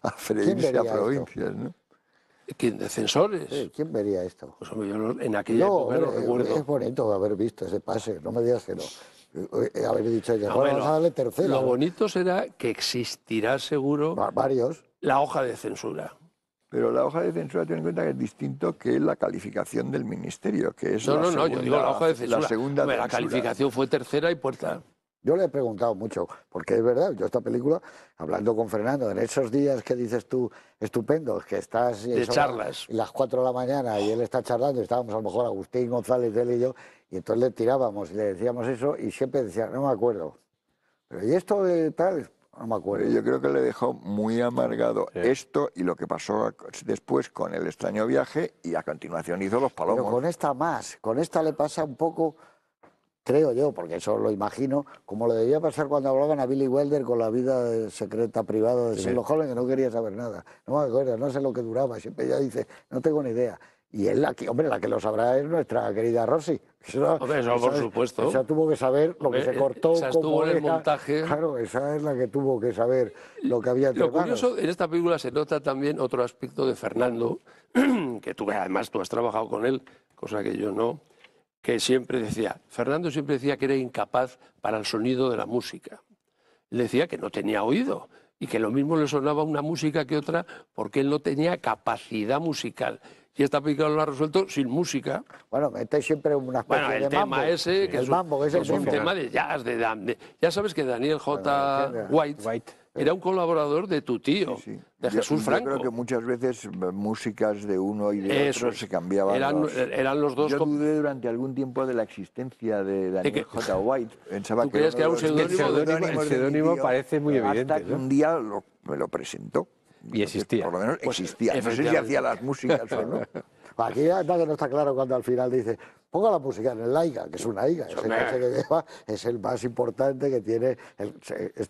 a freírse a provincias, ¿no? ¿Quién? ¿De censores? Sí, ¿quién vería esto? Pues hombre, yo en aquella época lo recuerdo. Es bonito haber visto ese pase, no me digas que no. Haber dicho, vamos a darle 3ª. Lo bonito será que existirá seguro varios. La hoja de censura. Pero la hoja de censura, ten en cuenta que es distinto que la calificación del ministerio, que es No, yo digo la hoja de censura. La segunda hombre, la calificación fue 3ª y puerta. Yo le he preguntado mucho, porque es verdad, yo esta película, hablando con Fernando, en esos días que dices tú, estupendos, que estás... De charlas. Las 4 de la mañana y él está charlando, y estábamos a lo mejor Agustín González, él y yo, y entonces le tirábamos y le decíamos eso, y siempre decía, no me acuerdo. Pero ¿y esto de tal? No me acuerdo. Yo creo que le dejó muy amargado esto y lo que pasó después con El extraño viaje, y a continuación hizo Los palomos. Pero con esta le pasa un poco... Creo yo, porque eso lo imagino, como le debía pasar cuando hablaban a Billy Wilder con la vida secreta privada de Sherlock Holmes, que no quería saber nada. No me acuerdo, no sé lo que duraba, siempre ella dice, no tengo ni idea. Y él, la que lo sabrá es nuestra querida Rosy. Eso por supuesto. Esa tuvo que saber lo que se cortó, esa estuvo en el montaje. Claro, esa es la que tuvo que saber lo que había entre Lo curioso, en esta película se nota también otro aspecto de Fernando, que además tú has trabajado con él, cosa que yo no, que Fernando siempre decía que era incapaz para el sonido de la música. Él decía que no tenía oído y que lo mismo le sonaba una música que otra porque él no tenía capacidad musical. Y esta película lo ha resuelto sin música. Bueno, mete siempre una especie el de tema mambo. ese, que el mambo, que es el un tema de jazz. Ya sabes que Daniel J. White Era un colaborador de tu tío, Sí. de Jesús Franco. Yo creo que muchas veces músicas de uno y de Eso otro es. se cambiaban. Eran los dos. Yo dudé durante algún tiempo de la existencia de Daniel J. White. Pensaba ¿Tú creías que era un seudónimo? El seudónimo parece muy evidente, Hasta que ¿no? un día me lo presentó. Y existía. Por lo menos Pues, existía. No sé si efectivamente. hacía las músicas o no. Aquí anda que no está claro cuando al final dice, ponga la música en el Laica, que es un Laica, ese coche que lleva es el más importante que tiene.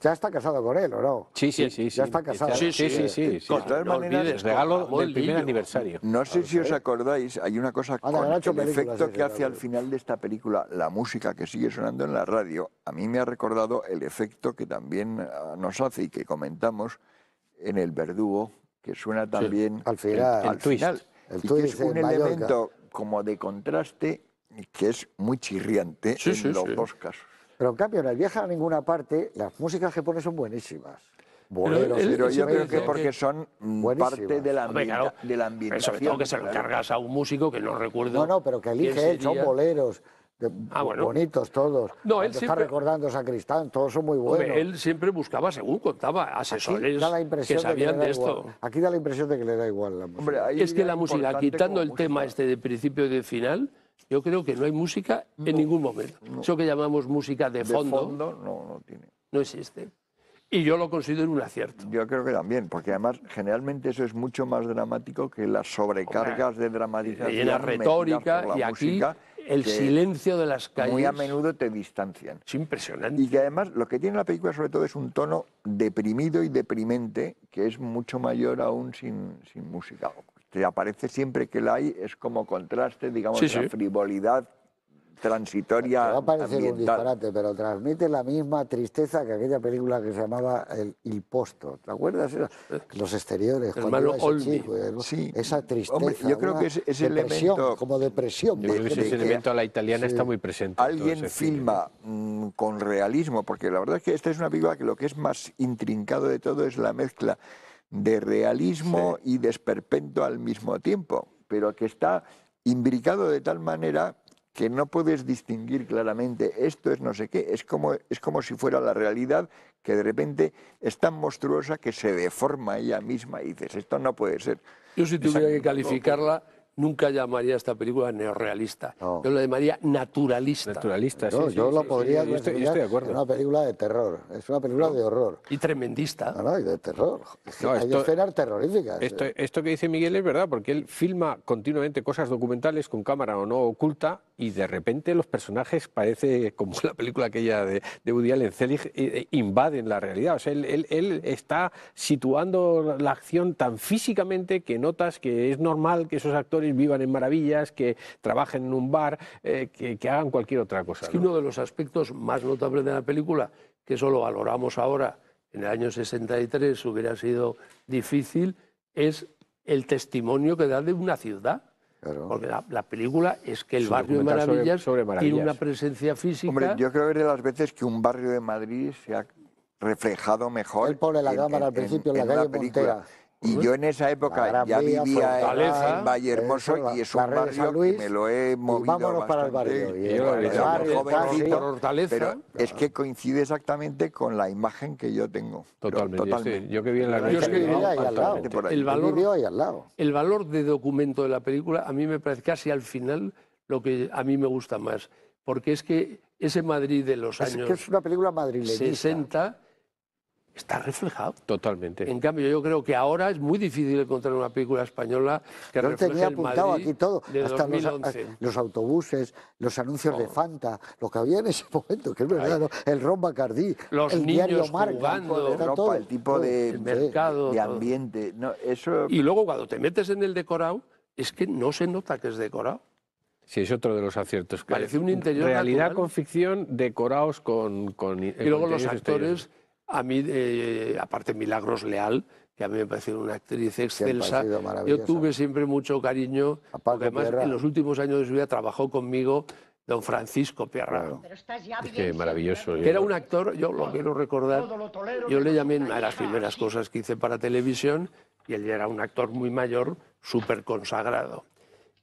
Ya está casado con él, ¿o no? Sí. Ya está casado. Sí. De todas No maneras, olvides, Regalo Ramón del primer Lillo. aniversario. No sé si os acordáis, hay una cosa Anda, con que han hecho el películas, efecto sí, que hace al también. final de esta película, la música que sigue sonando en la radio, a mí me ha recordado el efecto que también nos hace y que comentamos en El Verdugo, que suena también Al final. al El twist. final, El y que twist es un en Mallorca. elemento como de contraste que es muy chirriante Sí, en sí, los sí. dos casos. Pero en cambio, en el viaje a ninguna parte, las músicas que pone son buenísimas. Boleros, él- Pero yo siempre creo que decía porque que- son Buenísimas. parte de la, Hombre, claro, de la pero ambientación. sobre todo que se lo claro. encargas a un músico que no recuerdo. No, pero que elige quién él, son sería. boleros, Bueno. bonitos todos. No, él Cuando está siempre- recordando Sacristán, todos son muy buenos. Hombre, él siempre buscaba, según contaba, Aquí asesores da la que impresión de que le sabían da de esto. igual. Aquí da la impresión de que le da igual la música. Hombre, ahí Es que era la música, importante quitando como el tema música. este de principio y de final, yo creo que no hay música en ningún momento. Eso que llamamos música de De fondo no tiene. no existe. Y yo lo considero un acierto. Yo creo que también, porque además generalmente eso es mucho más dramático que las sobrecargas de dramatización. Llena metidas retórica por la y aquí música, el que silencio de las calles muy a menudo te distancian. es impresionante. Y que además lo que tiene la película sobre todo es un tono deprimido y deprimente que es mucho mayor aún sin música. Te aparece siempre que la hay, es como contraste, digamos, Sí, sí. la frivolidad Te transitoria va a parecer un ambiental. disparate, pero transmite la misma tristeza que aquella película que se llamaba Il Posto. ¿Te acuerdas? Los exteriores, cuando Hermano iba ese Olmi. chico, Sí. esa tristeza. Hombre, yo creo una que ese depresión, elemento- como depresión. Yo creo que ese que elemento a la italiana está muy presente. en todo Alguien ese cine, filma con realismo, porque la verdad es que esta es una película que lo que es más intrincado de todo es la mezcla de realismo y de esperpento al mismo tiempo, pero que está imbricado de tal manera que no puedes distinguir claramente esto es no sé qué, es como si fuera la realidad que de repente es tan monstruosa que se deforma ella misma y dices, esto no puede ser. Yo si tuviera que Exacto. calificarla, nunca llamaría a esta película neorrealista. No. Yo la llamaría naturalista. Naturalista, Yo, sí, yo sí, lo sí, podría sí, yo estoy de clasificar acuerdo. en una película de terror. Es una película de horror. Y tremendista. No, y de terror. Es que No, hay esto- escenas terroríficas. Esto que dice Miguel es verdad, porque él filma continuamente cosas documentales con cámara o no oculta y de repente los personajes parece como la película aquella de Woody Allen, Zelig, invaden la realidad. O sea, él está situando la acción tan físicamente que notas que es normal que esos actores vivan en maravillas, que trabajen en un bar, que hagan cualquier otra cosa. Es que ¿no? uno de los aspectos más notables de la película, que eso lo valoramos ahora, en el año 63 hubiera sido difícil, es el testimonio que da de una ciudad. Claro. Porque la película es que el Es un barrio de documental Maravillas, sobre tiene Maravillas. una presencia física. Hombre, yo creo que es de las veces que un barrio de Madrid se ha reflejado mejor. Él pone la cámara al principio en la una calle película. Montera. Y yo en esa La época Gran ya Vía, vivía Fortaleza, en Valle Hermoso eso, y es la un red de San barrio Luis, que me lo he y movido vámonos para el bastante. barrio. Y yo lo he el visto. barrio, Joven, casi, por Hortaleza. Pero es que coincide exactamente con la imagen que yo tengo. Pero Totalmente. Yo que vi en la Yo es que Yo vivía ahí al lado. totalmente por ahí. El valor- Él vivió ahí al lado. El valor de documento de la película a mí me parece casi al final lo que a mí me gusta más, porque es que ese Madrid de los Es años que es una película madrileñista. 60 está reflejado. Totalmente. En cambio, yo creo que ahora es muy difícil encontrar una película española que Yo refleje tenía el apuntado Madrid aquí todo, de hasta 2011. los autobuses, los anuncios de Fanta, lo que había en ese momento, que es verdad, ¿no? El Ron Bacardí, Los el diario niños Marca, jugando, está Ropa, todo, el tipo todo. de, el mercado, de todo. ambiente. No, eso, Y luego cuando te metes en el decorado, es que no se nota que es decorado. Sí, es otro de los aciertos. Parece un interior Realidad natural. con ficción, decorados con Y luego los actores, a mí, aparte Milagros Leal, que a mí me parece una actriz Siempre ha excelsa, sido yo maravillosa. tuve siempre mucho cariño, A Paco porque además Pierra. en los últimos años de su vida trabajó conmigo don Francisco Pierra. Claro. Pero estás ya Es que bien, maravilloso. Que era un actor, yo lo quiero recordar, Todo lo tolero, yo le menos llamé en una una de las hija, primeras sí. cosas que hice para televisión y él ya era un actor muy mayor, súper consagrado.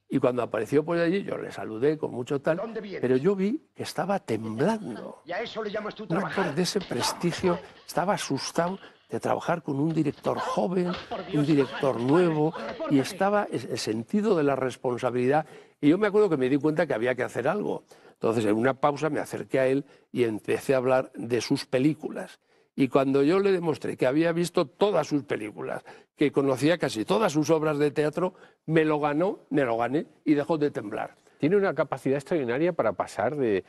Y cuando apareció por allí, yo le saludé con mucho tal, ¿Dónde vienes? pero yo vi que estaba temblando. ¿Y a eso le llamas tú Un actor trabajar? de ese prestigio estaba asustado, de trabajar con un director joven, un director nuevo, y estaba el sentido de la responsabilidad. Y yo me acuerdo que me di cuenta que había que hacer algo. Entonces, en una pausa me acerqué a él y empecé a hablar de sus películas. Y cuando yo le demostré que había visto todas sus películas, que conocía casi todas sus obras de teatro, me lo gané y dejó de temblar. Tiene una capacidad extraordinaria para pasar de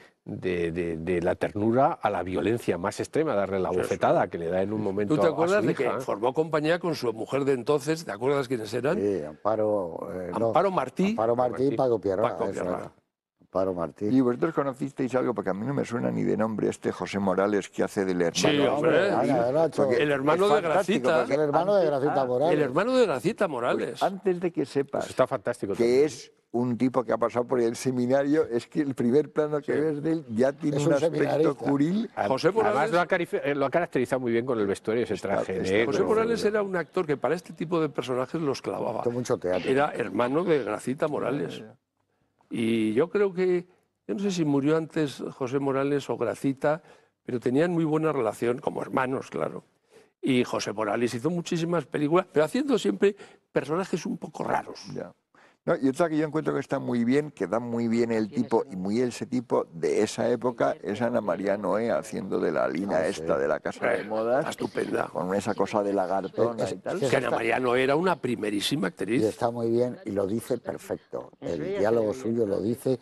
la ternura a la violencia más extrema, darle la bofetada que le da en un momento a su hija. ¿Tú te acuerdas de que formó compañía con su mujer de entonces? ¿Te acuerdas quiénes eran? Sí, Amparo Martí. Amparo Martí y Paco Pierra. Paco Pierra. Amparo Martí. ¿Y vosotros conocisteis algo? Porque a mí no me suena ni de nombre José Morales, que hace del hermano. Sí, hombre. El hermano de Gracita. El hermano de Gracita Morales. El hermano de Gracita Morales. Pues antes de que sepas Pues está fantástico que también. es un tipo que ha pasado por el seminario, es que el primer plano que ves de él ya tiene un aspecto seminarista. curil. José Morales, Además lo ha caracterizado muy bien con el vestuario, ese traje negro. José Morales era un actor que para este tipo de personajes los clavaba. Hizo mucho teatro. Era hermano de Gracita Morales. Y yo creo que, yo no sé si murió antes José Morales o Gracita, pero tenían muy buena relación, como hermanos, claro. Y José Morales hizo muchísimas películas, pero haciendo siempre personajes un poco raros. Ya. No, y otra que yo encuentro que está muy bien, que da muy bien el tipo y muy ese tipo de esa época, es Ana María Noé haciendo de la Lina esta de la Casa de Modas. Estupenda. Con esa cosa de lagartona y tal. Que Ana María no era una primerísima Y actriz. está muy bien y lo dice perfecto. El diálogo suyo lo dice,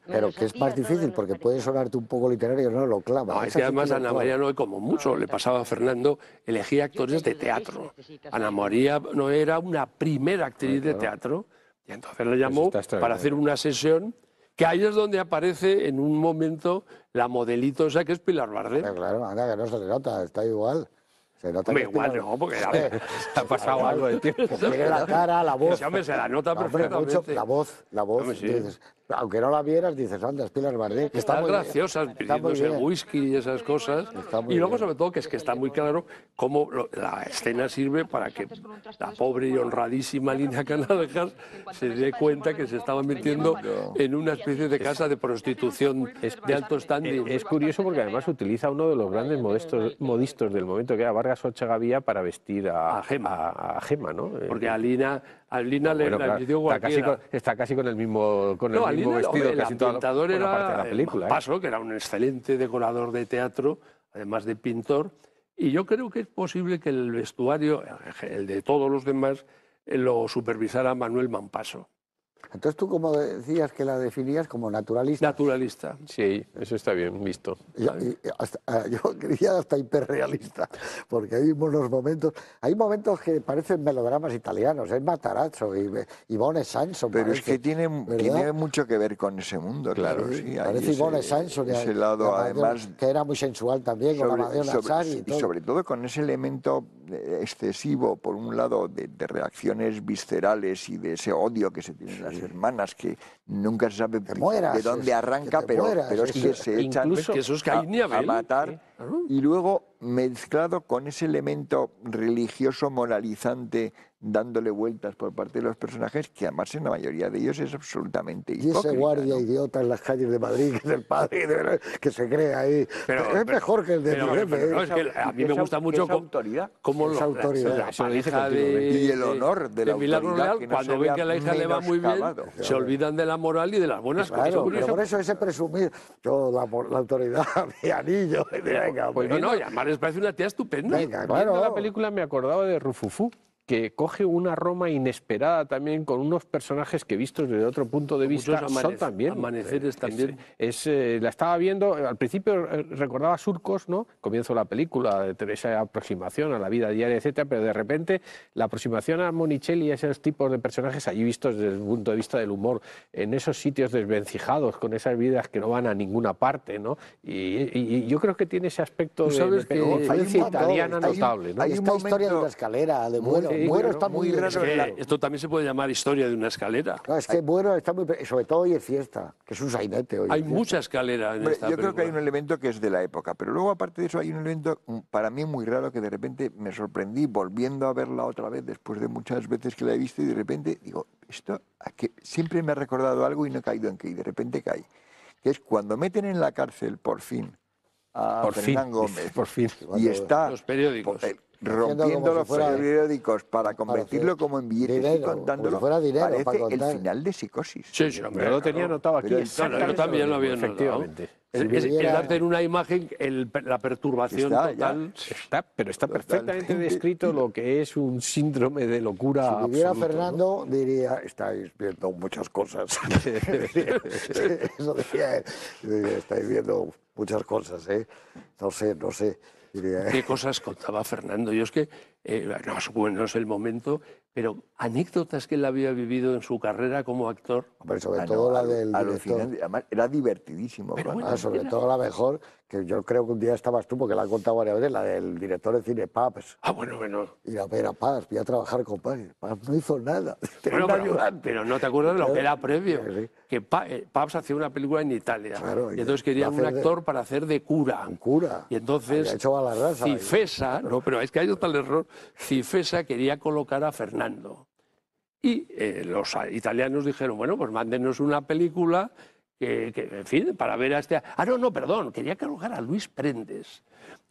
pero que es más difícil porque puede sonarte un poco literario, no lo clava. No, es Esa que sí además lo Ana clava. María Noé, como mucho le pasaba a Fernando, elegía actores de teatro. Ana María Noé era una primera actriz de teatro y entonces le llamó está extraordinario. para hacer una sesión que ahí es donde aparece en un momento la modelito esa que es Pilar Bardem. Claro, anda, que no se le nota, está igual. Se nota Hombre, que igual Pilar- no, porque a ver, Ha pasado algo de tiempo. Que tiene la cara, la voz. ese hombre se la nota Hombre, perfectamente. mucho, la voz, Hombre, sí. dices, aunque no la vieras, dices, anda, es Pilar Bardem. que Está muy bien, graciosa, está muy pidiéndose el bien. whisky y esas cosas. Está muy Y luego, bien. sobre todo, que es que está muy claro cómo la escena sirve para que la pobre y honradísima Lina Canalejas se dé cuenta que se estaba metiendo en una especie de casa de prostitución de alto standing. Es curioso porque además utiliza uno de los grandes modistos del momento, que era Vargas Ochagavía, para vestir A Gema. a Gema, ¿no? Porque a Lina le Bueno, claro, vistió cualquiera. está casi con el mismo, No, el mismo Alina, vestido el casi toda ambientador buena parte de era la película. el Paso, que era un excelente decorador de teatro, además de pintor. Y yo creo que es posible que el vestuario, el de todos los demás, lo supervisara Manuel Mampaso, Entonces tú, como decías que la definías como naturalista, naturalista. Sí, eso está bien visto. yo quería hasta hiperrealista, porque hay momentos que parecen melodramas italianos, es Matarazzo y Ivone Sanso. Pero parece, es que tiene ¿verdad? mucho que ver con ese mundo, claro. Sí, Sí, hay parece Ivone Sanso, ese lado, además, que era muy sensual también, con Amadeo Nassari y y todo. sobre todo con ese elemento excesivo, por un lado, de reacciones viscerales y de ese odio que se tienen las hermanas, que nunca se sabe mueras, de dónde arranca, que te mueras, pero es que se echan incluso- Que eso es Caín y a Abel. matar. Y luego, mezclado con ese elemento religioso moralizante, dándole vueltas por parte de los personajes, que además en la mayoría de ellos es absolutamente Y hipócrita. ese guardia ¿no? idiota en las calles de Madrid, que es el padre, que se cree ahí. Pero- es mejor que el de pero- mi jefe. pero no, ¿eh? es que a mí me esa- gusta mucho esa autoridad. cómo Esa autoridad. la Eso lo dice pareja continuamente. Y el honor de la Milagro autoridad, Real, que no cuando se ven vea que a la hija le va muy bien, menoscabado. se olvidan de la moral y de las buenas cosas. Claro, Curioso. pero por eso ese presumir, yo la autoridad, mi anillo, venga, Pues hombre. no, y además les parece una tía estupenda. Venga, Viendo claro. la película me acordaba de Rufufú, que coge una Roma inesperada también, con unos personajes que vistos desde otro punto de Muchos vista son también. amaneceres también. La estaba viendo, al principio recordaba Surcos, ¿no? Comienzo de la película, de esa aproximación a la vida diaria, etcétera, pero de repente la aproximación a Monicelli y a esos tipos de personajes allí vistos desde el punto de vista del humor, en esos sitios desvencijados, con esas vidas que no van a ninguna parte, ¿no? Y yo creo que tiene ese aspecto Tú sabes de que influencia hay un italiana montón, notable, ¿no? hay Esta un historia de momento una escalera, de Muero. Sí, Muero claro, está muy muy bien. raro. Que Claro. esto también se puede llamar historia de una escalera. No, es que Muero está muy... Sobre todo hoy es fiesta, que es un sainete hoy. Hay es fiesta. mucha escalera en Hombre, esta yo creo que hay un película. elemento que es de la época, pero luego aparte de eso hay un elemento para mí muy raro que de repente me sorprendí volviendo a verla otra vez después de muchas veces que la he visto y de repente digo, esto ¿a qué? Siempre me ha recordado algo y no he caído en qué y de repente caí, que es cuando meten en la cárcel por fin a Por fin, Fernán Gómez por fin. y está Los periódicos. rompiendo los periódicos para convertirlo como en billetes dinero, y contándolo, como si fuera dinero para parece el contar. final de Psicosis. Sí, sí, hombre, Yo lo tenía anotado aquí. Pero yo también lo había notado. Efectivamente. Es darte en una imagen la perturbación Está ya. total. Pero está perfectamente descrito lo que es un síndrome de locura Si viviera absoluto, Fernando, diría, estáis viendo muchas cosas. Eso diría él. Diría, estáis viendo muchas cosas, ¿eh? No sé. Diría, ¿Qué cosas contaba Fernando? Yo es que, no es el momento, pero anécdotas que él había vivido en su carrera como actor. Hombre, sobre todo la del director. Alucinante. Además, era divertidísimo. Pero Juan. bueno, Sobre todo la mejor, que yo creo que un día estabas tú, porque la he contado varias veces, la del director de cine Pabs. Bueno. Ir a ver a Pabs, voy a trabajar con Pabs. Pabs no hizo nada. Bueno, Un ayudante. pero no te acuerdas de lo que era previo. Sí. Que Pabs hacía una película en Italia. Claro, y entonces querían un actor para hacer de cura. Un cura. Y entonces Había hecho Balarrasa. Cifesa, no, pero es que hay otro error, Cifesa quería colocar a Fernando. Y los italianos dijeron, bueno, pues mándenos una película que, en fin, para ver a este... perdón, quería colocar a Luis Prendes.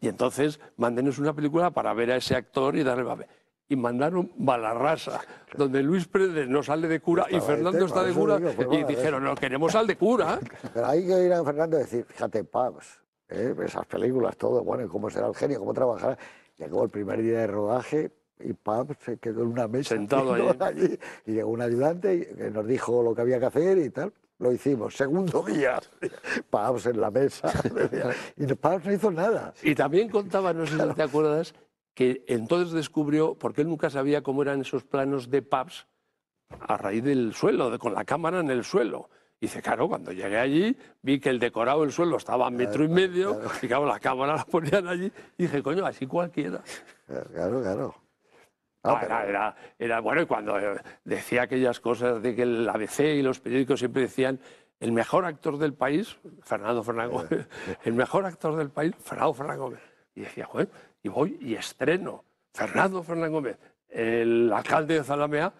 Y entonces, mándenos una película para ver a ese actor y darle papel. Y mandaron Balarrasa, donde Luis Prendes no sale de cura y Fernando está de cura. Y dijeron, no, queremos al de cura. Pero hay que ir a Fernando y decir, fíjate, Pabs, esas películas, todo, bueno, cómo será el genio, cómo trabajará. Llegó el primer día de rodaje y Pabs se quedó en una mesa sentado allí. Y llegó un ayudante que nos dijo lo que había que hacer y tal. Lo hicimos. Segundo día, Pabs en la mesa. Y Pabs no hizo nada. Y también contaba, no sé si te acuerdas, que entonces descubrió, porque él nunca sabía cómo eran esos planos de Pabs a raíz del suelo, con la cámara en el suelo. Y dice, claro, cuando llegué allí, vi que el decorado del suelo estaba a 1,5 metros, y claro, la cámara la ponían allí, y dije, coño, así cualquiera. Claro. Era bueno, y cuando decía aquellas cosas de que el ABC y los periódicos siempre decían el mejor actor del país, Fernando Gómez, el mejor actor del país, Fernando Gómez. Y decía, joder, y voy y estreno Fernando Gómez, el alcalde de Zalamea,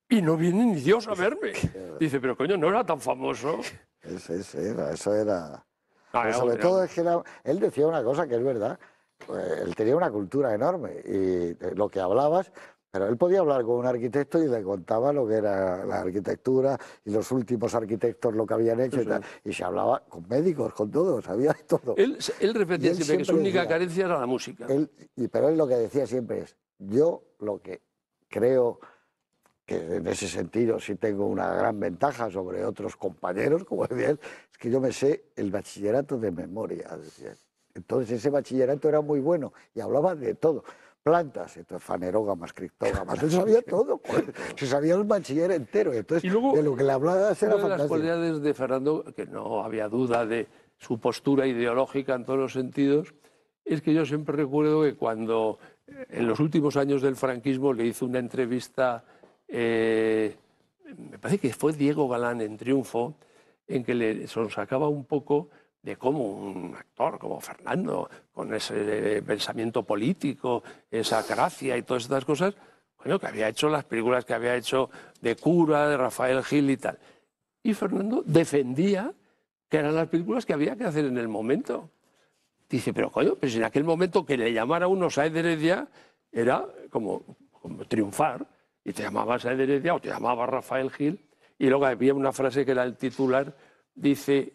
y no viene ni Dios a verme. Dice, pero coño, no era tan famoso. Eso era. Pero sobre todo es que él decía una cosa que es verdad. Él tenía una cultura enorme y lo que hablabas, pero él podía hablar con un arquitecto y le contaba lo que era la arquitectura y los últimos arquitectos lo que habían hecho y tal. Y se hablaba con médicos, con todo, sabía de todo. Él repetía siempre que su única carencia era la música. Pero él lo que decía siempre es, yo lo que creo que en ese sentido sí tengo una gran ventaja sobre otros compañeros, como decía él, es que yo me sé el bachillerato de memoria, decía él. Entonces ese bachillerato era muy bueno y hablaba de todo. Plantas, entonces fanerógamas, criptógamas, él sabía todo, se sabía el bachiller entero. Entonces, y luego, de lo que le hablabas era una de las fantástico. cualidades de Fernando, que no había duda de su postura ideológica en todos los sentidos, es que yo siempre recuerdo que cuando en los últimos años del franquismo le hizo una entrevista, me parece que fue Diego Galán en Triunfo, en que le sonsacaba un poco de cómo un actor como Fernando, con ese pensamiento político, esa gracia y todas estas cosas, bueno, que había hecho las películas que había hecho de cura, de Rafael Gil y tal. Y Fernando defendía que eran las películas que había que hacer en el momento. Dice, pero coño, pues en aquel momento que le llamara a uno Sáenz de Heredia era como triunfar, y te llamaba Sáenz de Heredia o te llamaba Rafael Gil, y luego había una frase que era el titular, dice...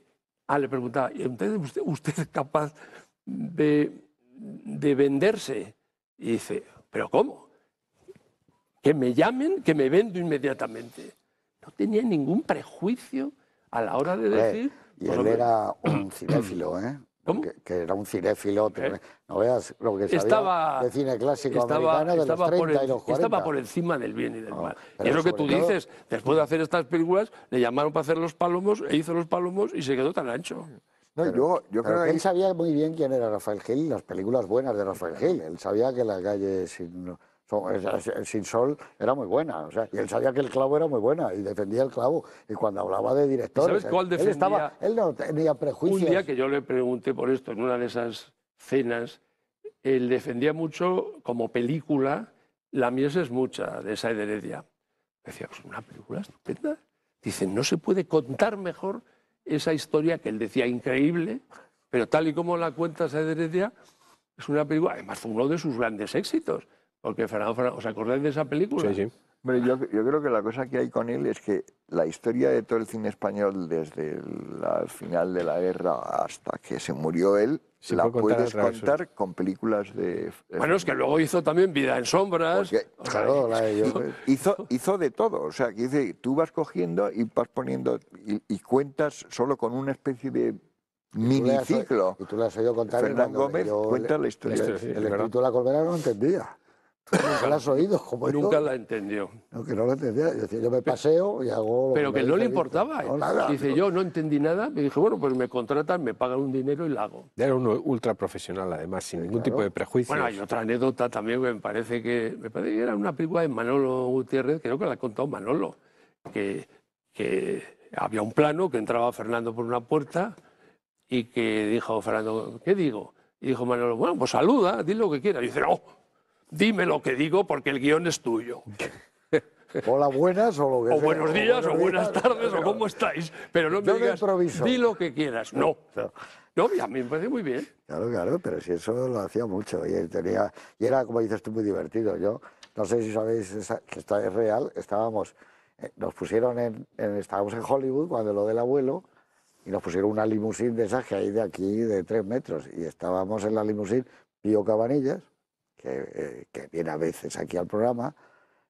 le preguntaba, ¿entonces usted es capaz de venderse? Y dice, ¿pero cómo? Que me llamen, que me vendo inmediatamente. No tenía ningún prejuicio a la hora de decir... Y él era un cinéfilo, ¿eh? ¿Cómo? Que era un cinéfilo, no veas lo que sabía de cine clásico americano de los 30 y los 40. Estaba por encima del bien y del mal. Pero Y es lo que tú sobre todo, dices, después de hacer estas películas, le llamaron para hacer Los Pálomos, e hizo Los Pálomos y se quedó tan ancho. No, yo creo que él sabía muy bien quién era Rafael Gil y las películas buenas de Rafael Gil. Él sabía que La calle sin sol era muy buena, o sea, y él sabía que El clavo era muy buena y defendía El clavo. Y cuando hablaba de directores, ¿sabes cuál defendía? Él no tenía prejuicios. Un día que yo le pregunté por esto en una de esas cenas, él defendía mucho como película La mies es mucha, de Sáenz de Heredia. Decía, pues una película estupenda. Dice, no se puede contar mejor esa historia que él decía increíble, pero tal y como la cuenta Sáenz de Heredia, es una película, además fue uno de sus grandes éxitos, porque Fernando, ¿os acordáis de esa película? Sí, sí. Hombre, yo creo que la cosa que hay con él es que la historia de todo el cine español, desde el final de la guerra hasta que se murió él, Se la puede puedes contar a través de- contar con películas de... Bueno, es que luego hizo también Vida en Sombras. Porque, O sea, Claro, la de yo, hizo de todo, o sea, que dice, tú vas cogiendo y vas poniendo y cuentas solo con una especie de miniciclo. Y tú le has oído contar. Fernán Gómez yo cuenta la historia. La historia, sí, El es verdad. espíritu de la colmena no lo entendía. Tú nunca lo has oído, como yo. nunca la entendió. No, que no lo entendía. Yo decía, yo me paseo y hago... lo Pero que me no le dice Víctor. importaba. No, nada. Dice, yo no entendí nada. Me dije, bueno, pues me contratan, me pagan un dinero y la hago. Era un ultra profesional, además, sin ningún tipo de prejuicios. Bueno, hay otra anécdota también que me parece que era una película de Manolo Gutiérrez, creo que la ha contado Manolo, que había un plano que entraba Fernando por una puerta y que dijo Fernando, ¿qué digo? Y dijo Manolo, bueno, pues saluda, di lo que quieras. Y dice, no, dime lo que digo porque el guión es tuyo. Hola, buenas o lo que O sea. buenos días, o buenas días. tardes, o cómo estáis. Pero no me Yo no digas, improviso. di lo que quieras. No. No, y a mí me parece muy bien. Claro, claro, pero si eso lo hacía mucho y era, como dices tú, muy divertido. Yo no sé si sabéis que esto es real, nos pusieron estábamos en Hollywood cuando lo del abuelo y nos pusieron una limusín de esas que hay de aquí de 3 metros y estábamos en la limusín Pío Cabanillas, que viene a veces aquí al programa,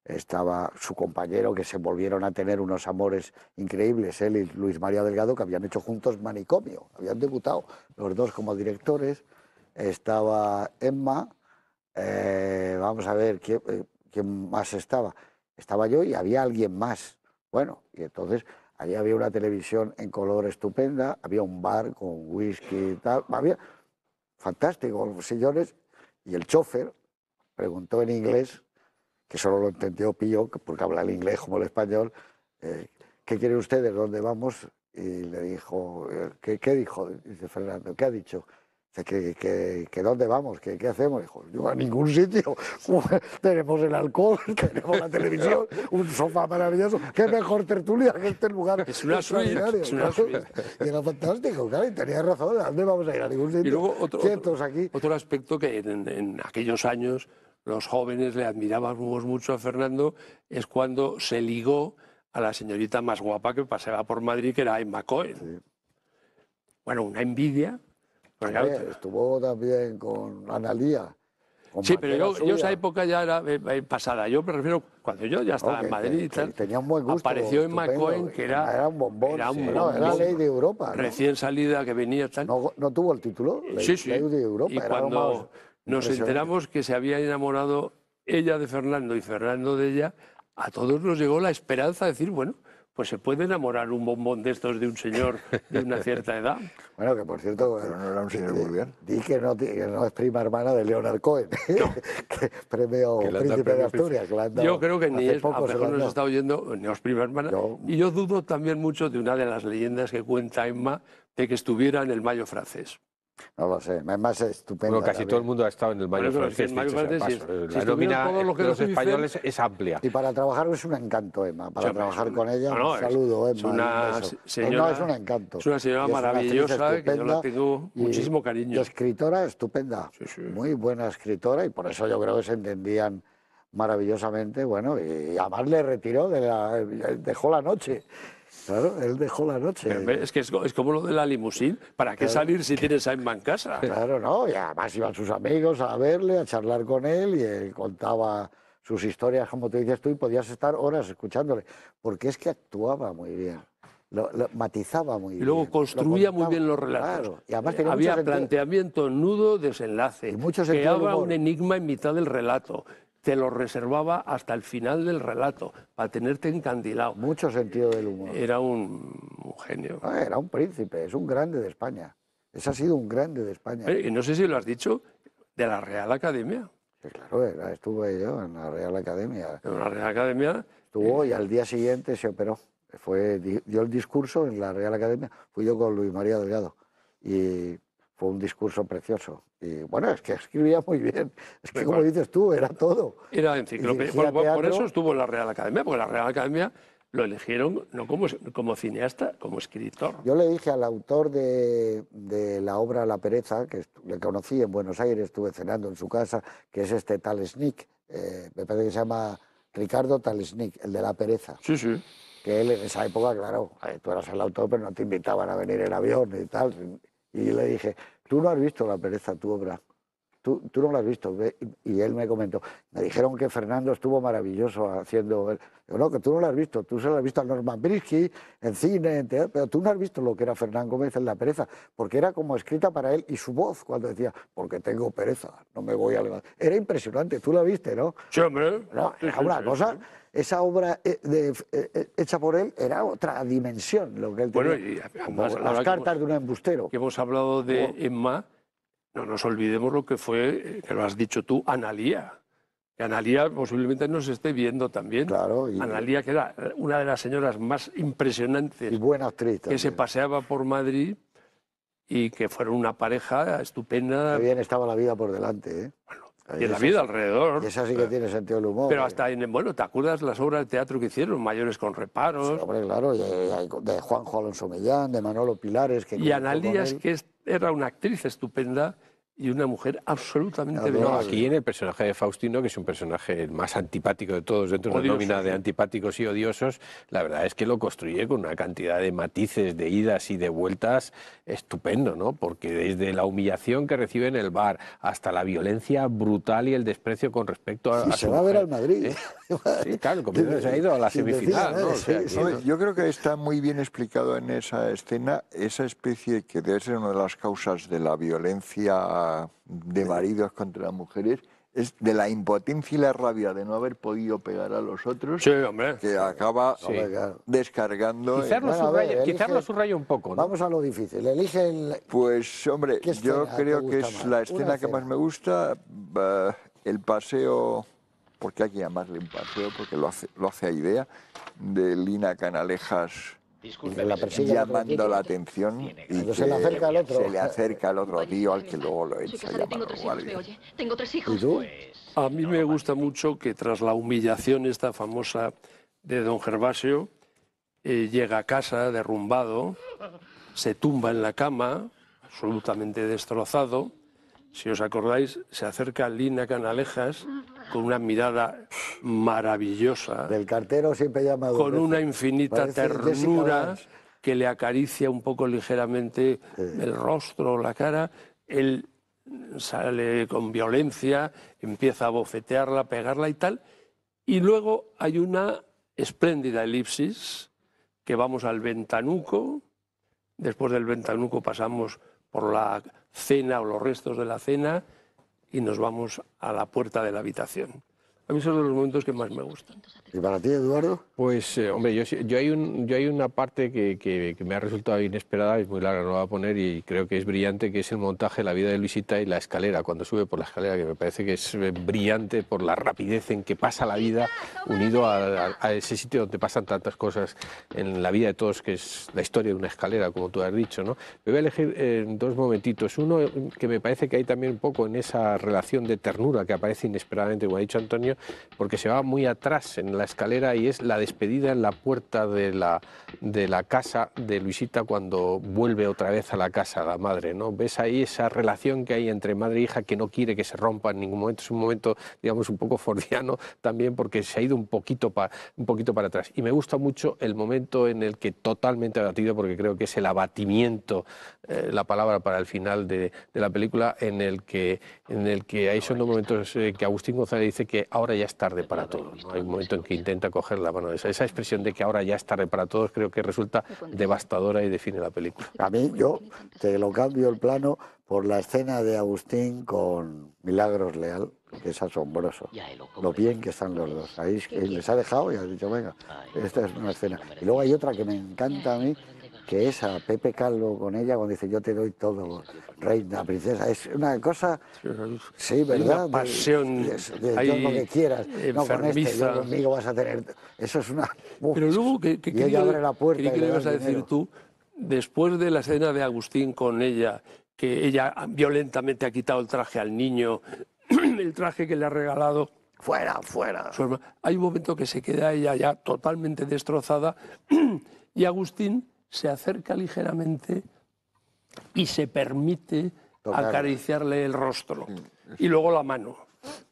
estaba su compañero, que se volvieron a tener unos amores increíbles, él y Luis María Delgado, que habían hecho juntos Manicomio, habían debutado los dos como directores, estaba Emma, vamos a ver, ¿quién más estaba? Estaba yo y había alguien más. Bueno, y entonces allí había una televisión en color estupenda, había un bar con whisky y tal, había fantástico, los sillones, y el chofer preguntó en inglés, que solo lo entendió Pío, porque habla el inglés como el español, ¿qué quieren ustedes? ¿Dónde vamos? Y le dijo, ¿qué dijo? Dice Fernando, ¿qué ha dicho? Dice, que ¿dónde vamos? ¿Qué hacemos? Dijo, yo a ningún sitio. Tenemos el alcohol, tenemos la televisión, un sofá maravilloso. ¿Qué mejor tertulia que este lugar? Es una suite, extraordinario, es una claro. suite. Y era fantástico, claro, y tenía razón. ¿A dónde vamos a ir? A ningún sitio. Y luego Quietos aquí. otro aspecto que en aquellos años los jóvenes le admirábamos mucho a Fernando es cuando se ligó a la señorita más guapa que paseaba por Madrid, que era Emma Cohen. Sí. Bueno, una envidia. Porque, claro, Estuvo también con Analía. sí, pero yo esa época ya era pasada. Yo me refiero cuando yo ya estaba en Madrid y tal. Tenía un buen gusto. Apareció Emma estupendo, Cohen, que era un bombón. era un sí, no, era bombón. Ley de Europa. ¿no? Recién salida, que venía tal. No tuvo el título. Sí, sí. Ley de Europa. Y era lo más cuando nos impresionante. enteramos que se había enamorado ella de Fernando y Fernando de ella, a todos nos llegó la esperanza de decir, bueno, pues se puede enamorar un bombón de estos de un señor de una cierta edad. Bueno, que por cierto, Pero no era un señor vulgar. di que no es prima hermana de Leonard Cohen, que premio Que le han dado Príncipe de premio Asturias. Que le han dado Yo creo que ni hace es, a poco lo se lo mejor han nos dado. está oyendo, ni os prima hermana. Y yo dudo también mucho de una de las leyendas que cuenta Emma, de que estuviera en el Mayo francés. No lo sé, es más estupendo. Bueno, casi todo el mundo ha estado en el Mayo Bueno, pero francés. el Mayo dicho sea francés, paso. si La estuvieran nómina todos los que de los nos dicen- españoles es amplia. Y para trabajar es un encanto, Emma. Para Sí, trabajar es con ella, no, un saludo, Emma. es una un beso. señora, No, es un encanto. es una señora Y es una actriz maravillosa, que yo estupenda la tengo y- muchísimo Y cariño. escritora estupenda. Sí, sí. Muy buena escritora y por eso yo creo que se entendían maravillosamente. Bueno, y además le retiró, dejó la noche. Claro, él dejó la noche. Pero es que es como lo de la limusín. ¿Para qué salir si tienes a Emma en casa? Claro, ¿no? Y además iban sus amigos a verle, a charlar con él y él contaba sus historias, como te dices tú, y podías estar horas escuchándole, porque es que actuaba muy bien, lo matizaba muy Y bien. luego construía muy contaba, bien los relatos. Claro, y además tenía Había mucho sentido. planteamiento, nudo, desenlace. Y mucho sentido del Creaba humor. un enigma en mitad del relato. Te lo reservaba hasta el final del relato, para tenerte encandilado. Mucho sentido del humor. Era un genio. Era un príncipe, es un grande de España. Ese ha sido un grande de España. Y no sé si lo has dicho, de la Real Academia. Sí, claro, estuve yo en la Real Academia. En la Real Academia. Estuvo y al día siguiente se operó. Dio el discurso en la Real Academia. Fui yo con Luis María Delgado. Y fue un discurso precioso. Y bueno, es que escribía muy bien. Es que, como dices tú, era todo. Era Y enciclopedia. dirigía Por teatro. eso estuvo en la Real Academia, porque la Real Academia lo eligieron no como cineasta, como escritor. Yo le dije al autor de la obra La pereza, que le conocí en Buenos Aires, estuve cenando en su casa, que es este Talesnik, me parece que se llama Ricardo Talesnik, el de La pereza. Sí, sí. Que él en esa época, claro, tú eras el autor, pero no te invitaban a venir en avión y tal. Y le dije, tú no has visto La pereza, tu obra. Tú no lo has visto. Y él me comentó, me dijeron que Fernando estuvo maravilloso haciendo... Digo, no, que tú no lo has visto, tú se lo has visto a Norman Brisky en cine, en teatro, pero tú no has visto lo que era Fernán Gómez en La pereza, porque era como escrita para él, y su voz cuando decía, porque tengo pereza, no me voy a levantar. Era impresionante, tú la viste, ¿no? Sí, hombre. No, era una cosa... Esa obra hecha por él era otra dimensión, lo que él tenía. Bueno, y además, las cartas de un embustero. Que hemos hablado de Emma, no nos olvidemos lo que fue, que lo has dicho tú, Analía. Que Analía posiblemente nos esté viendo también. Claro. Analía, que era una de las señoras más impresionantes. Y buena actriz también. Que se paseaba por Madrid y que fueron una pareja estupenda. Qué bien estaba la vida por delante, ¿eh? Bueno, y la vida alrededor. Y esa sí que tiene sentido del humor. Pero hasta bueno, ¿te acuerdas las obras de teatro que hicieron? Mayores con reparos. Sí, hombre, claro, de Juanjo Alonso Mellán, de Manolo Pilares. Que y Analía es que era una actriz estupenda y una mujer absolutamente no, aquí en el personaje de Faustino, que es un personaje el más antipático de todos dentro de una nómina de antipáticos y odiosos, la verdad es que lo construye con una cantidad de matices, de idas y de vueltas estupendo, ¿no? Porque desde la humillación que recibe en el bar hasta la violencia brutal y el desprecio con respecto a se va a ver al Madrid. Sí, claro, se ha ido a la semifinal, ¿no? O sea, yo creo que está muy bien explicado en esa escena esa especie que debe ser una de las causas de la violencia de maridos contra las mujeres, es de la impotencia y la rabia de no haber podido pegar a los otros, sí, hombre, que acaba descargando. Quizás lo subrayo un poco, ¿no? Vamos a lo difícil. Elige el... Pues, hombre, yo creo que es la escena que más me gusta, el paseo, porque hay que llamarle un paseo, porque lo hace a idea, de Lina Canalejas llamando la atención y que se le acerca al otro. Se le acerca al otro tío al que luego lo echa a llamar a guardia. Tengo 3 hijos. ¿Y tú? A mí me gusta mucho que tras la humillación esta famosa de don Gervasio, llega a casa derrumbado, se tumba en la cama, absolutamente destrozado. Si os acordáis, se acerca a Lina Canalejas con una mirada maravillosa. Del cartero siempre llama con una infinita ternura que le acaricia un poco ligeramente el rostro, la cara. Él sale con violencia, empieza a bofetearla, pegarla y tal. Y luego hay una espléndida elipsis que vamos al Ventanuco. Después del Ventanuco pasamos por la cena o los restos de la cena y nos vamos a la puerta de la habitación. A mí son de los momentos que más me gustan. ¿Y para ti, Eduardo? Pues, hombre, yo hay una parte que me ha resultado inesperada, es muy larga, no la voy a poner, y creo que es brillante, que es el montaje de la vida de Luisita y la escalera, cuando sube por la escalera, que me parece que es brillante por la rapidez en que pasa la vida, unido a ese sitio donde pasan tantas cosas en la vida de todos, que es la historia de una escalera, como tú has dicho, ¿no? Me voy a elegir dos momentitos. Uno que me parece que hay también un poco en esa relación de ternura que aparece inesperadamente, como ha dicho Antonio, porque se va muy atrás en la escalera y es la despedida en la puerta de la casa de Luisita cuando vuelve otra vez a la casa la madre, ¿no? Ves ahí esa relación que hay entre madre e hija que no quiere que se rompa en ningún momento. Es un momento, digamos, un poco fordiano también porque se ha ido un poquito para atrás. Y me gusta mucho el momento en el que totalmente abatido, porque creo que es el abatimiento, la palabra para el final de la película, en el que ahí son los momentos que Agustín González dice que ahora ya es tarde para todos, ¿no? Hay un momento en que intenta coger la mano de esa expresión de que ahora ya es tarde para todos, creo que resulta devastadora y define la película. A mí, yo te lo cambio el plano por la escena de Agustín con Milagros Leal, que es asombroso, lo bien que están los dos. Ahí les ha dejado y ha dicho, venga, esta es una escena. Y luego hay otra que me encanta a mí, que es a Pepe Calvo con ella, cuando dice, yo te doy todo, reina, princesa. Es una cosa, sí, ¿verdad? Una pasión, de yo lo que quieras, no con este, yo conmigo vas a tener... Eso es una... Pero luego, ¿qué abre la puerta le ibas a decir tú? Después de la escena de Agustín con ella, que ella violentamente ha quitado el traje al niño, el traje que le ha regalado fuera, fuera. Hay un momento que se queda ella ya totalmente destrozada y Agustín se acerca ligeramente y se permite acariciarle el rostro y luego la mano.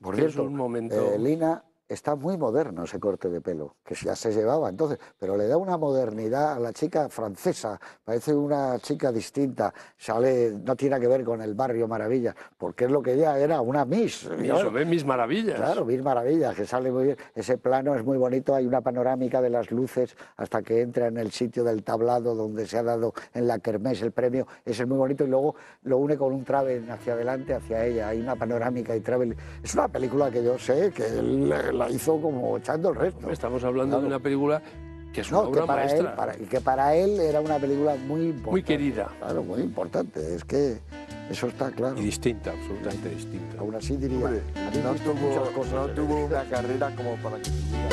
Por Que es cierto, un momento... Lina, está muy moderno ese corte de pelo, que ya se llevaba entonces, pero le da una modernidad a la chica francesa, parece una chica distinta, sale, no tiene que ver con el barrio Maravilla, porque es lo que ella era, una Miss. Eso, ¿ves? Mis maravillas. Claro, Miss Maravillas, que sale muy bien. Ese plano es muy bonito, hay una panorámica de las luces hasta que entra en el sitio del tablado donde se ha dado en la kermés el premio, ese es muy bonito y luego lo une con un travel hacia adelante, hacia ella, hay una panorámica y travel. Es una película que yo sé que él la hizo como echando el resto. Estamos hablando de una película que es una obra maestra. Y que para él era una película muy importante. Muy querida. Claro, muy importante. Es que eso está claro. Y distinta, absolutamente distinta. Aún así diría, Hombre, habéis visto muchas cosas. no tuvo una carrera como para que tuviera